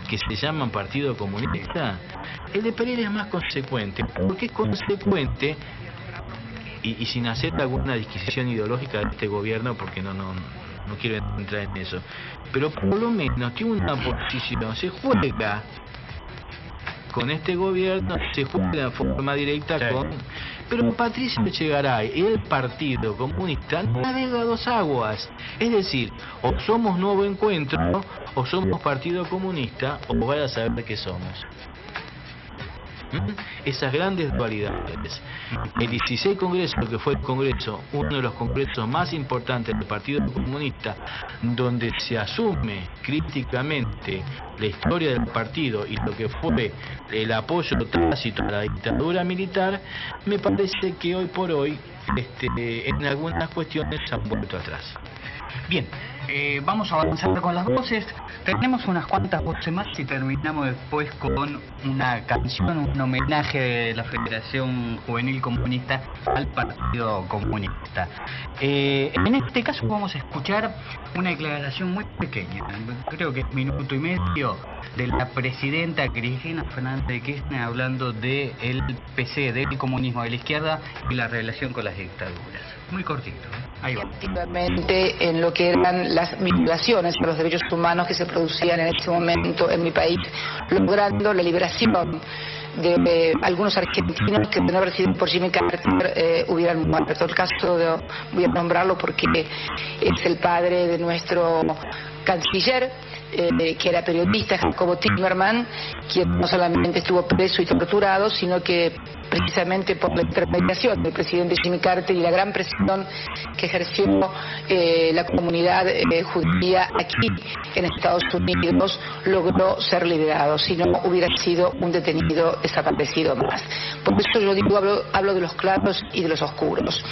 que se llaman Partido Comunista, el de Pereira es más consecuente, porque es consecuente y sin hacer alguna disquisición ideológica de este gobierno, porque no quiero entrar en eso, pero por lo menos tiene una posición, se juega con este gobierno, se juega de forma directa pero Patricio Echegaray y el Partido Comunista navega a 2 aguas, es decir, o somos Nuevo Encuentro o somos Partido Comunista, o vaya a saber qué somos. Esas grandes dualidades. El 16 Congreso, que fue el Congreso, uno de los congresos más importantes del Partido Comunista, donde se asume críticamente la historia del partido y lo que fue el apoyo tácito a la dictadura militar, me parece que hoy por hoy en algunas cuestiones se han vuelto atrás. Bien, vamos a avanzar con las voces. Tenemos unas cuantas voces más y terminamos después con una canción, un homenaje de la Federación Juvenil Comunista al Partido Comunista. En este caso vamos a escuchar una declaración muy pequeña, creo que es 1 minuto y medio, de la presidenta Cristina Fernández de Kirchner hablando del PC, del comunismo de la izquierda y la relación con las dictaduras. Muy cortito, ahí va. Efectivamente, en lo que eran las violaciones a los derechos humanos que se producían en este momento en mi país, logrando la liberación de algunos argentinos que de no haber sido por Jimmy Carter hubieran muerto. El caso voy a nombrarlo porque es el padre de nuestro canciller, que era periodista, Jacobo Timerman, quien no solamente estuvo preso y torturado, sino que precisamente por la intermediación del presidente Jimmy Carter y la gran presión que ejerció la comunidad judía aquí en Estados Unidos, logró ser liberado, si no hubiera sido un detenido desaparecido más. Por eso yo digo, hablo de los claros y de los oscuros.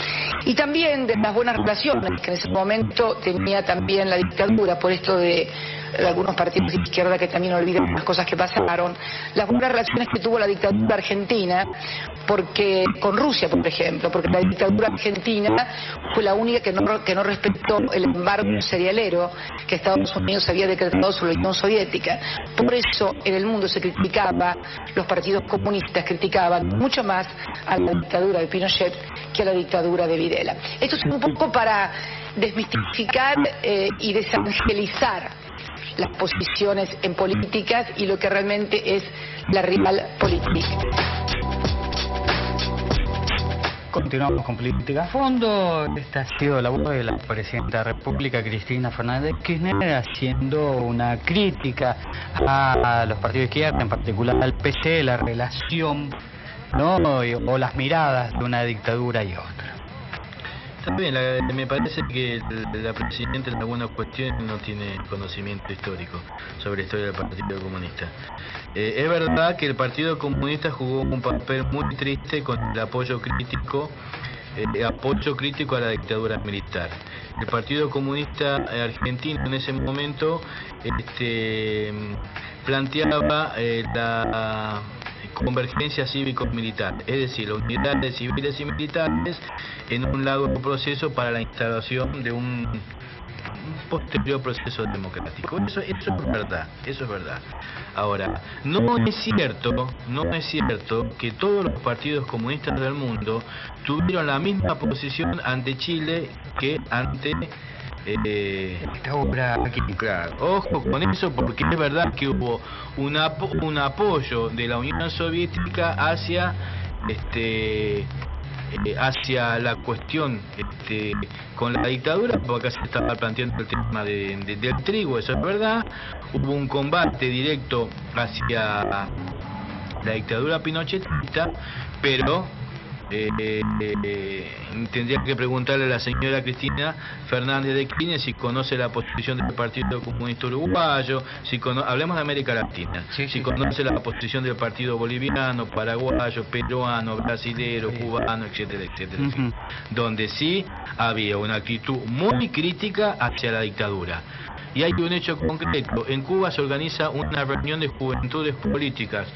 Y también de las buenas relaciones que en ese momento tenía también la dictadura, por esto de algunos partidos de izquierda que también olvidan las cosas que pasaron, las buenas relaciones que tuvo la dictadura argentina porque con Rusia, por ejemplo, porque la dictadura argentina fue la única que no respetó el embargo cerealero que Estados Unidos había decretado sobre la Unión Soviética. Por eso en el mundo se criticaba, los partidos comunistas criticaban mucho más a la dictadura de Pinochet que a la dictadura de Videla. Esto es un poco para desmistificar y desangelizar las posiciones en políticas y lo que realmente es la real política. Continuamos con política a fondo. Esta ha sido la voz de la Presidenta de la República, Cristina Fernández de Kirchner, haciendo una crítica a los partidos de izquierda, en particular al PC, la relación, ¿no?, o las miradas de una dictadura y otra. También me parece que la Presidenta en algunas cuestiones no tiene conocimiento histórico sobre la historia del Partido Comunista. Es verdad que el Partido Comunista jugó un papel muy triste con el apoyo crítico a la dictadura militar. El Partido Comunista Argentino en ese momento planteaba la convergencia cívico-militar, es decir, la unidad de civiles y militares en un largo proceso para la instalación de un posterior proceso democrático. Eso es verdad, eso es verdad. Ahora, no es cierto que todos los partidos comunistas del mundo tuvieron la misma posición ante Chile que ante claro, ojo con eso, porque es verdad que hubo un apoyo de la Unión Soviética hacia la cuestión con la dictadura, porque acá se estaba planteando el tema del trigo, eso es verdad. Hubo un combate directo hacia la dictadura pinochetista, pero tendría que preguntarle a la señora Cristina Fernández de Kirchner si conoce la posición del Partido Comunista Uruguayo, hablemos de América Latina, si conoce la posición del Partido Boliviano, Paraguayo, Peruano, Brasilero, Cubano, etcétera, etcétera, en fin, donde sí había una actitud muy crítica hacia la dictadura. Y hay un hecho concreto: en Cuba se organiza una reunión de juventudes políticas,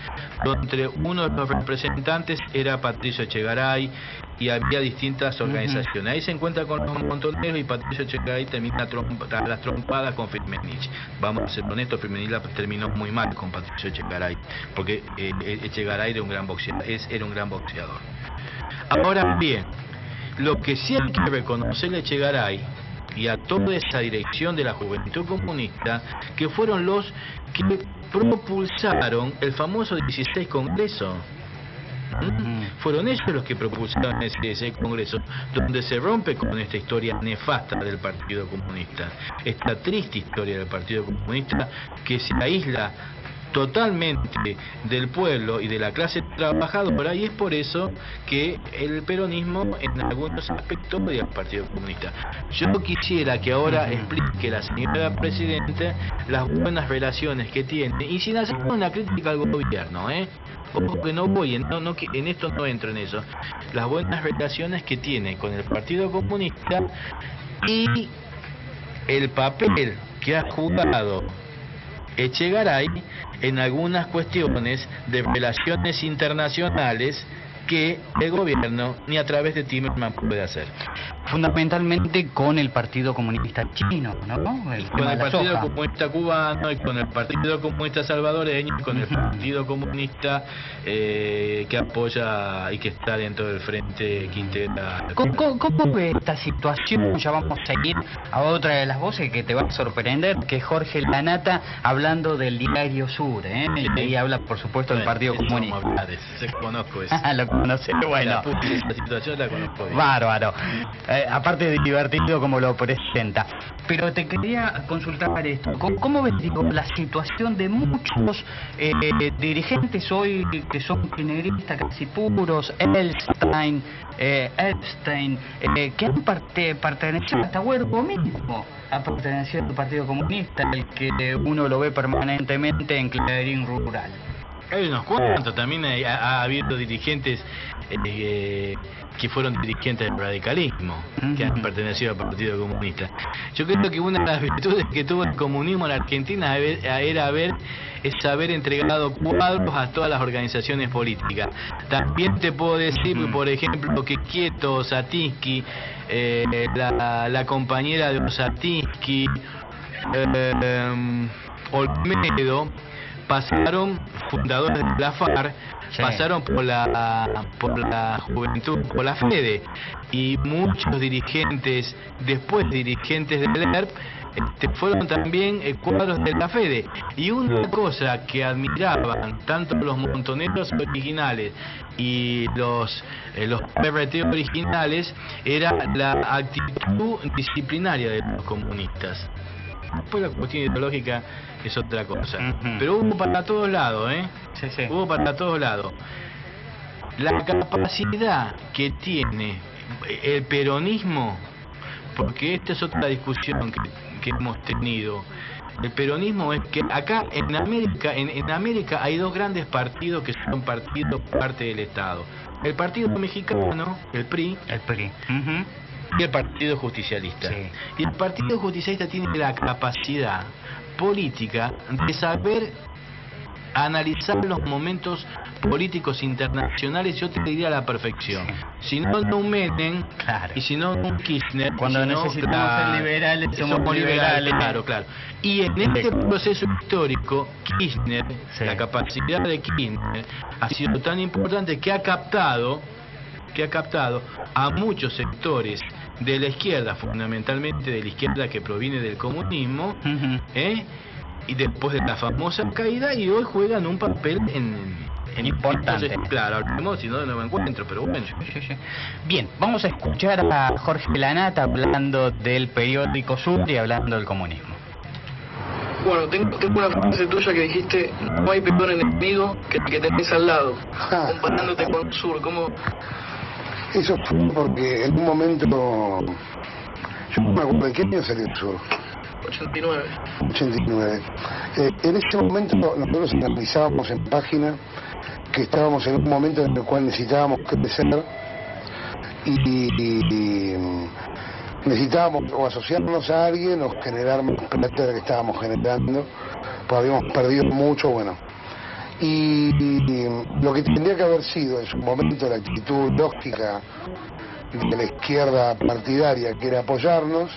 donde uno de los representantes era Patricio Echegaray, y había distintas organizaciones. Ahí se encuentra con los montoneros y Patricio Echegaray termina a las trompadas con Firmenich. Vamos a ser honestos, Firmenich terminó muy mal con Patricio Echegaray, porque Echegaray era un gran boxeador. Ahora bien, lo que sí hay que reconocerle a Echegaray y a toda esa dirección de la Juventud Comunista, que fueron los que propulsaron el famoso 16 Congreso. Fueron ellos los que propulsaron ese Congreso, donde se rompe con esta historia nefasta del Partido Comunista, esta triste historia del Partido Comunista, que se aísla totalmente del pueblo y de la clase trabajadora, y es por eso que el peronismo en algunos aspectos odia al Partido Comunista. Yo quisiera que ahora explique la señora Presidenta las buenas relaciones que tiene, y sin hacer una crítica al gobierno, ojo que no voy, en esto no entro en eso, las buenas relaciones que tiene con el Partido Comunista y el papel que ha jugado Echegaray en algunas cuestiones de relaciones internacionales que el gobierno ni a través de Timerman puede hacer. Fundamentalmente con el Partido Comunista Chino, ¿no? Con el Partido Comunista Cubano, y con el Partido Comunista Salvadoreño, y con el Partido Comunista que apoya y que está dentro del Frente Quintera. ¿Cómo ve esta situación? Ya vamos a ir a otra de las voces que te va a sorprender, que es Jorge Lanata, hablando del Diario Sur, y ahí habla, por supuesto, del Partido Comunista. Conozco eso. Lo conoce, bueno. La situación la conozco bien. Bárbaro. aparte de divertido como lo presenta. Pero te quería consultar esto. ¿Cómo ves, digo, la situación de muchos dirigentes hoy que son kirchneristas casi puros, Epstein, que han pertenecido hasta Huergo mismo, ha pertenecido al Partido Comunista, el que uno lo ve permanentemente en Clarín Rural? Hay unos cuantos, también ha habido dirigentes que fueron dirigentes del radicalismo, que han pertenecido al Partido Comunista. Yo creo que una de las virtudes que tuvo el comunismo en la Argentina era haber entregado cuadros a todas las organizaciones políticas. También te puedo decir, por ejemplo, que Quieto, Osatinsky, la compañera de Osatinsky, Olmedo, pasaron, fundadores de la FARC, pasaron por la juventud, por la FEDE, y muchos dirigentes, después dirigentes del ERP, fueron también cuadros de la FEDE. Y una cosa que admiraban tanto los montoneros originales y los PRT originales era la actitud disciplinaria de los comunistas. Después la cuestión ideológica es otra cosa. Pero hubo para todos lados, Hubo para todos lados. La capacidad que tiene el peronismo, porque esta es otra discusión que hemos tenido. El peronismo es que acá en América hay dos grandes partidos que son partidos parte del Estado. El Partido Mexicano, el PRI. Y el Partido Justicialista. Y el Partido Justicialista tiene la capacidad política de saber analizar los momentos políticos internacionales, yo te diría a la perfección. Si no un Menem, y si no un Kirchner, cuando necesitamos ser liberales, somos liberales. Claro. Y en este proceso histórico, Kirchner, la capacidad de Kirchner ha sido tan importante que ha captado a muchos sectores de la izquierda, fundamentalmente de la izquierda que proviene del comunismo, y después de la famosa caída, y hoy juegan un papel importante. Entonces, claro, hablemos si no de nuevo encuentro, pero bueno. Bien, vamos a escuchar a Jorge Lanata hablando del periódico Sur y hablando del comunismo. Bueno, tengo una frase tuya que dijiste: no hay peor enemigo que el que tenés al lado, comparándote con Sur. ¿Cómo? Eso fue porque en un momento, yo no me acuerdo en qué año salió el Sur. 89. En ese momento nosotros analizábamos en página que estábamos en un momento en el cual necesitábamos crecer y necesitábamos o asociarnos a alguien o generar más plata de la que estábamos generando, pues habíamos perdido mucho, y lo que tendría que haber sido en su momento la actitud lógica de la izquierda partidaria, que era apoyarnos,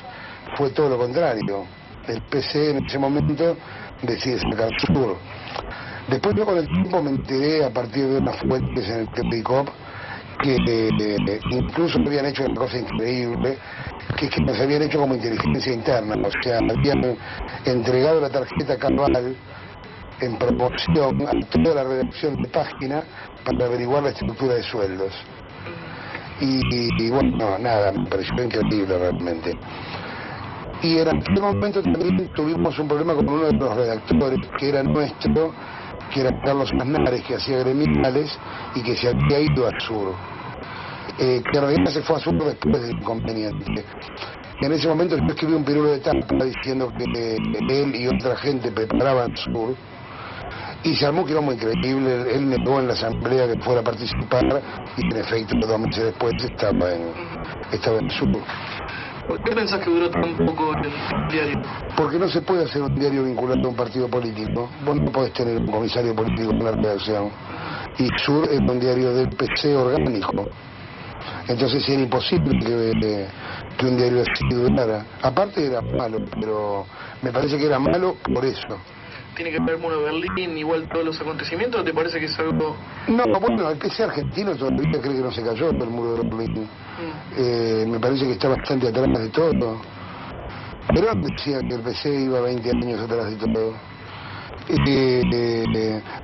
fue todo lo contrario. El PC en ese momento decide sacar Sur. Después yo con el tiempo me enteré, a partir de unas fuentes en el TPICOP, que incluso habían hecho una cosa increíble, que es que nos habían hecho como inteligencia interna, o sea, habían entregado la tarjeta Carval en proporción a toda la redacción de página para averiguar la estructura de sueldos. Y bueno, nada, me pareció increíble realmente. Y en aquel momento también tuvimos un problema con uno de los redactores, que era nuestro, que era Carlos Aznares, que hacía gremiales y que se había ido al Sur. Que en realidad se fue a Sur después del inconveniente. En ese momento yo escribí un pirulo de tapa diciendo que él y otra gente preparaban Sur, y se armó un quilombo increíble. Él negó en la asamblea que fuera a participar, y en efecto 2 meses después estaba en Sur. ¿Por qué pensás que duró tan poco el diario? Porque no se puede hacer un diario vinculado a un partido político. Vos no podés tener un comisario político en la redacción. Y Sur es un diario del PC orgánico. Entonces era imposible que un diario así durara. Aparte era malo, pero me parece que era malo por eso. ¿Tiene que ver con Berlín, igual todos los acontecimientos, o te parece que es algo...? No, bueno, el PC argentino todavía cree que no se cayó el muro de Berlín. Me parece que está bastante atrás de todo. Pero decía que el PC iba 20 años atrás de todo.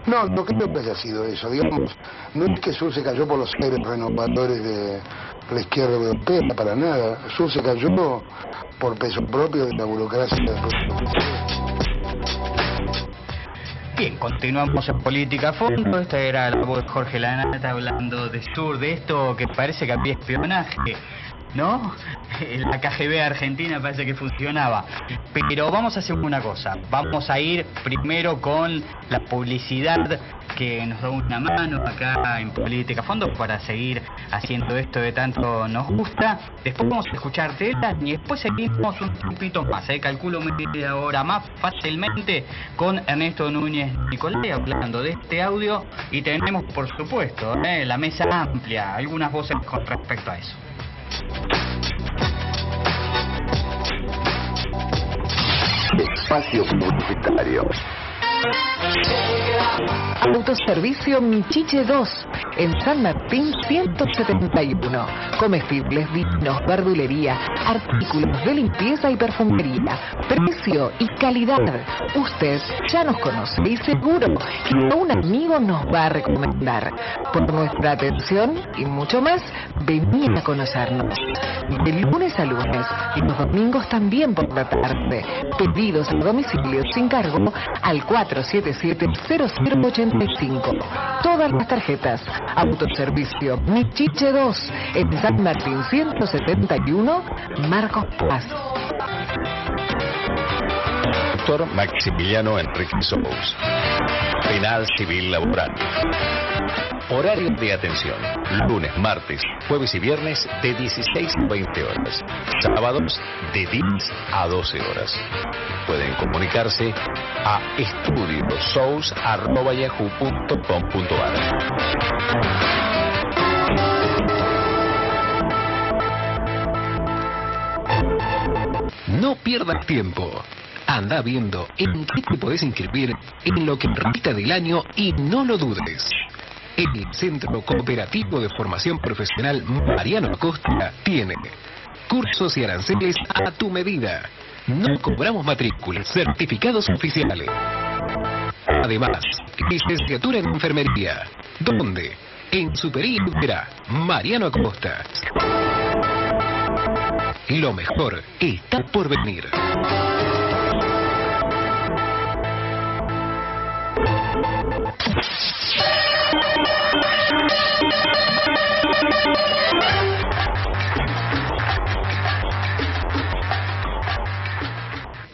No creo que haya sido eso. Digamos, no es que Sur se cayó por los aires renovadores la izquierda europea, para nada. El sur se cayó por peso propio de la burocracia del pueblo. Bien, continuamos en Política a Fondo. Esta era la voz de Jorge Lanata hablando de sur, de esto que parece que había espionaje, ¿no? La KGB argentina parece que funcionaba. Pero vamos a hacer una cosa. Vamos a ir primero con la publicidad que nos da una mano acá en Política a Fondo para seguir haciendo esto que tanto nos gusta. Después vamos a escuchar telas y después seguimos un poquito más, calculo media hora más fácilmente con Ernesto Núñez Nicolai hablando de este audio, y tenemos por supuesto la mesa amplia, algunas voces con respecto a eso. Espacio publicitario. Autoservicio Michiche 2 en San Martín 171. Comestibles, vinos, verdulería, artículos de limpieza y perfumería, precio y calidad. Usted ya nos conoce y seguro que un amigo nos va a recomendar. Por nuestra atención y mucho más, vení a conocernos. De lunes a lunes y los domingos también por la tarde. Pedidos a domicilio sin cargo al 477-0085. Todas las tarjetas. Autoservicio Michiche 2 en San Martín 171, Marcos Paz. Doctor Maximiliano Enrique Sous. Penal Civil Laboral. Horario de atención: lunes, martes, jueves y viernes de 16 a 20 horas. Sábados de 10 a 12 horas. Pueden comunicarse a estudiosous@yahoo.com.ar. No pierdas tiempo. Anda viendo en qué te podés inscribir en lo que resta del año y no lo dudes. El Centro Cooperativo de Formación Profesional Mariano Acosta tiene cursos y aranceles a tu medida. No cobramos matrículas, certificados oficiales. Además, licenciatura en enfermería. ¿Dónde? En Superí Verá, Mariano Acosta. Lo mejor está por venir.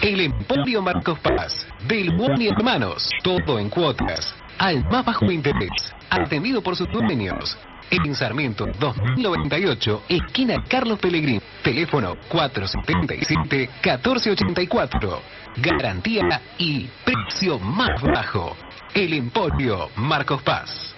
El Emporio Marcos Paz, del Buen y Hermanos, todo en cuotas, al más bajo interés, atendido por sus dueños. En Sarmiento 2098, esquina Carlos Pellegrini, teléfono 477-1484. Garantía y precio más bajo. El Emporio Marcos Paz.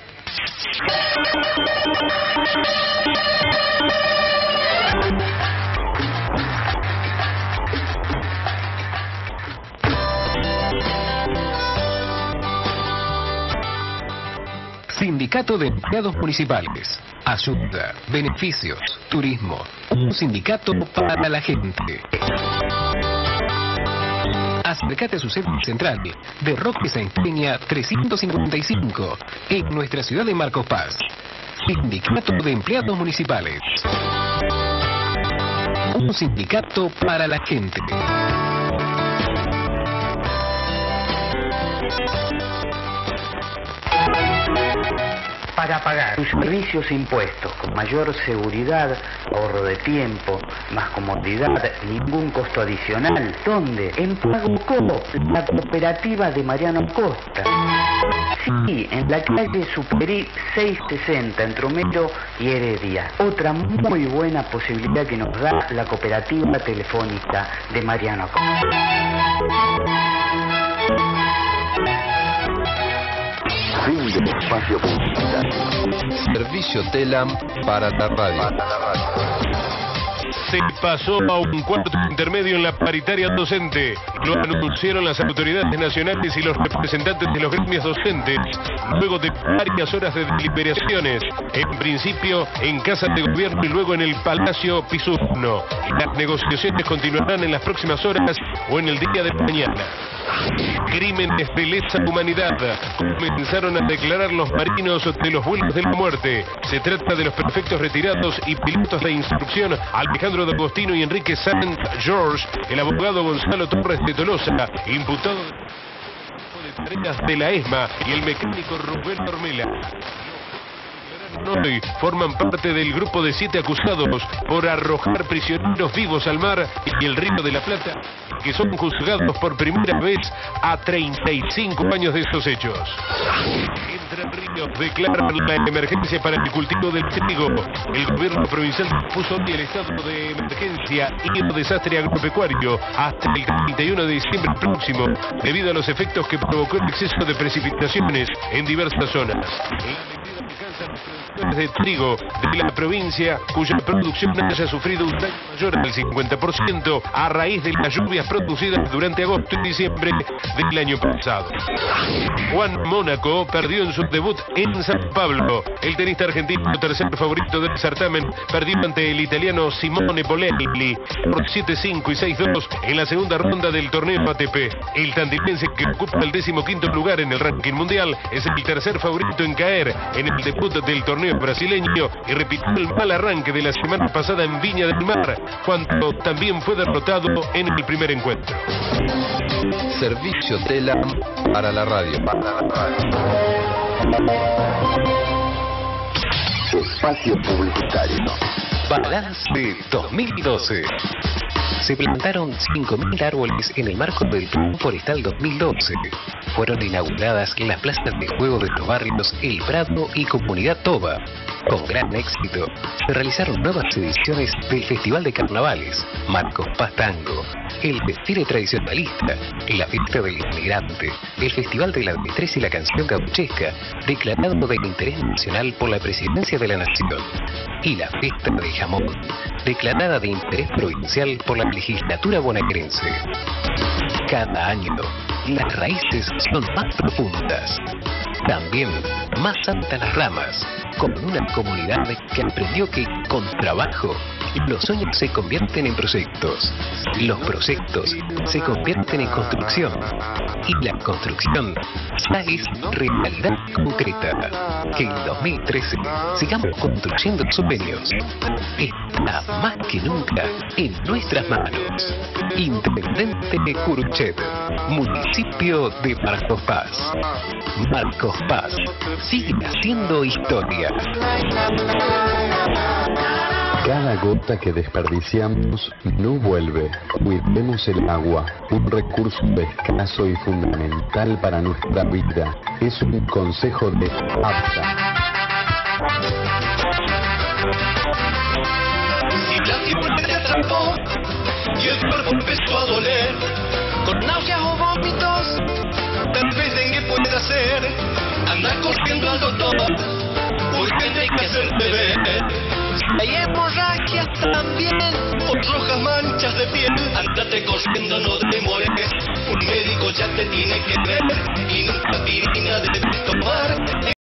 Sindicato de Empleados Municipales. Ayuda, beneficios, turismo. Un sindicato para la gente. Acércate a su sede central de Roque Sáenz Peña 355 en nuestra ciudad de Marcos Paz. Sindicato de Empleados Municipales. Un sindicato para la gente. Para pagar tus servicios e impuestos con mayor seguridad, ahorro de tiempo, más comodidad, ningún costo adicional. ¿Dónde? En PagoCo, la cooperativa de Mariano Acosta. Sí, en la calle Superí 660, entre Homero y Heredia. Otra muy buena posibilidad que nos da la cooperativa telefónica de Mariano Acosta. Fin del espacio publicitario. Servicio Telam para la radio. se pasó a un cuarto intermedio en la paritaria docente. Lo anunciaron las autoridades nacionales y los representantes de los gremios docentes, luego de varias horas de deliberaciones, en principio en Casa de Gobierno y luego en el Palacio Pisurno. Las negociaciones continuarán en las próximas horas o en el día de mañana. Crímenes de lesa humanidad. Comenzaron a declarar los marinos de los vuelos de la muerte. Se trata de los prefectos retirados y pilotos de instrucción Alejandro de Agostino y Enrique Sant George, el abogado Gonzalo Torres de Tolosa, imputado de tareas de la ESMA, y el mecánico Rubén Ormela. Hoy forman parte del grupo de 7 acusados por arrojar prisioneros vivos al mar y el Río de la Plata, que son juzgados por primera vez a 35 años de estos hechos. Entre Ríos declaran la emergencia para el cultivo del trigo. El gobierno provincial puso hoy el estado de emergencia y el desastre agropecuario hasta el 31 de diciembre próximo, debido a los efectos que provocó el exceso de precipitaciones en diversas zonas. De trigo de la provincia cuya producción haya sufrido un daño mayor al 50% a raíz de las lluvias producidas durante agosto y diciembre del año pasado. Juan Mónaco perdió en su debut en San Pablo. El tenista argentino, tercer favorito del certamen, perdió ante el italiano Simone Bolelli por 7-5 y 6-2 en la segunda ronda del torneo ATP. El tandilense, que ocupa el 15º lugar en el ranking mundial, es el tercer favorito en caer en el debut del torneo brasileño y repitió el mal arranque de la semana pasada en Viña del Mar, cuando también fue derrotado en el primer encuentro. Servicio Telam para la radio. Espacio publicitario. Balance 2012. Se plantaron 5.000 árboles en el marco del Plan Forestal 2012. Fueron inauguradas las plazas de juego de los barrios El Prado y Comunidad Toba. Con gran éxito, se realizaron nuevas ediciones del Festival de Carnavales, Marcos Paz Tango, el desfile tradicionalista, la fiesta del inmigrante, el Festival de la Destreza y la Canción Gauchesca, declarado de interés nacional por la Presidencia de la Nación, y la fiesta del jamón, declarada de interés provincial por la legislatura bonaerense. Cada año, las raíces son más profundas, también más altas las ramas, con una comunidad que aprendió que, con trabajo, los sueños se convierten en proyectos, los proyectos se convierten en construcción, y la construcción ya es realidad concreta. Que en 2013 sigamos construyendo sueños. Está más que nunca en nuestras manos. Intendente de Curuchet, municipio de Marcos Paz. Marcos Paz sigue haciendo historia. Cada gota que desperdiciamos no vuelve. Cuidemos el agua, un recurso escaso y fundamental para nuestra vida. Es un consejo de APTA. Si la fiebre te atrapó y el cuerpo empezó a doler, con náuseas o vómitos, tal vez dengue pueda ser. Anda corriendo al doctor, porque hay que hacerte ver. Hay hemorragias también, o rojas manchas de piel. Andate corriendo, no demores, un médico ya te tiene que ver.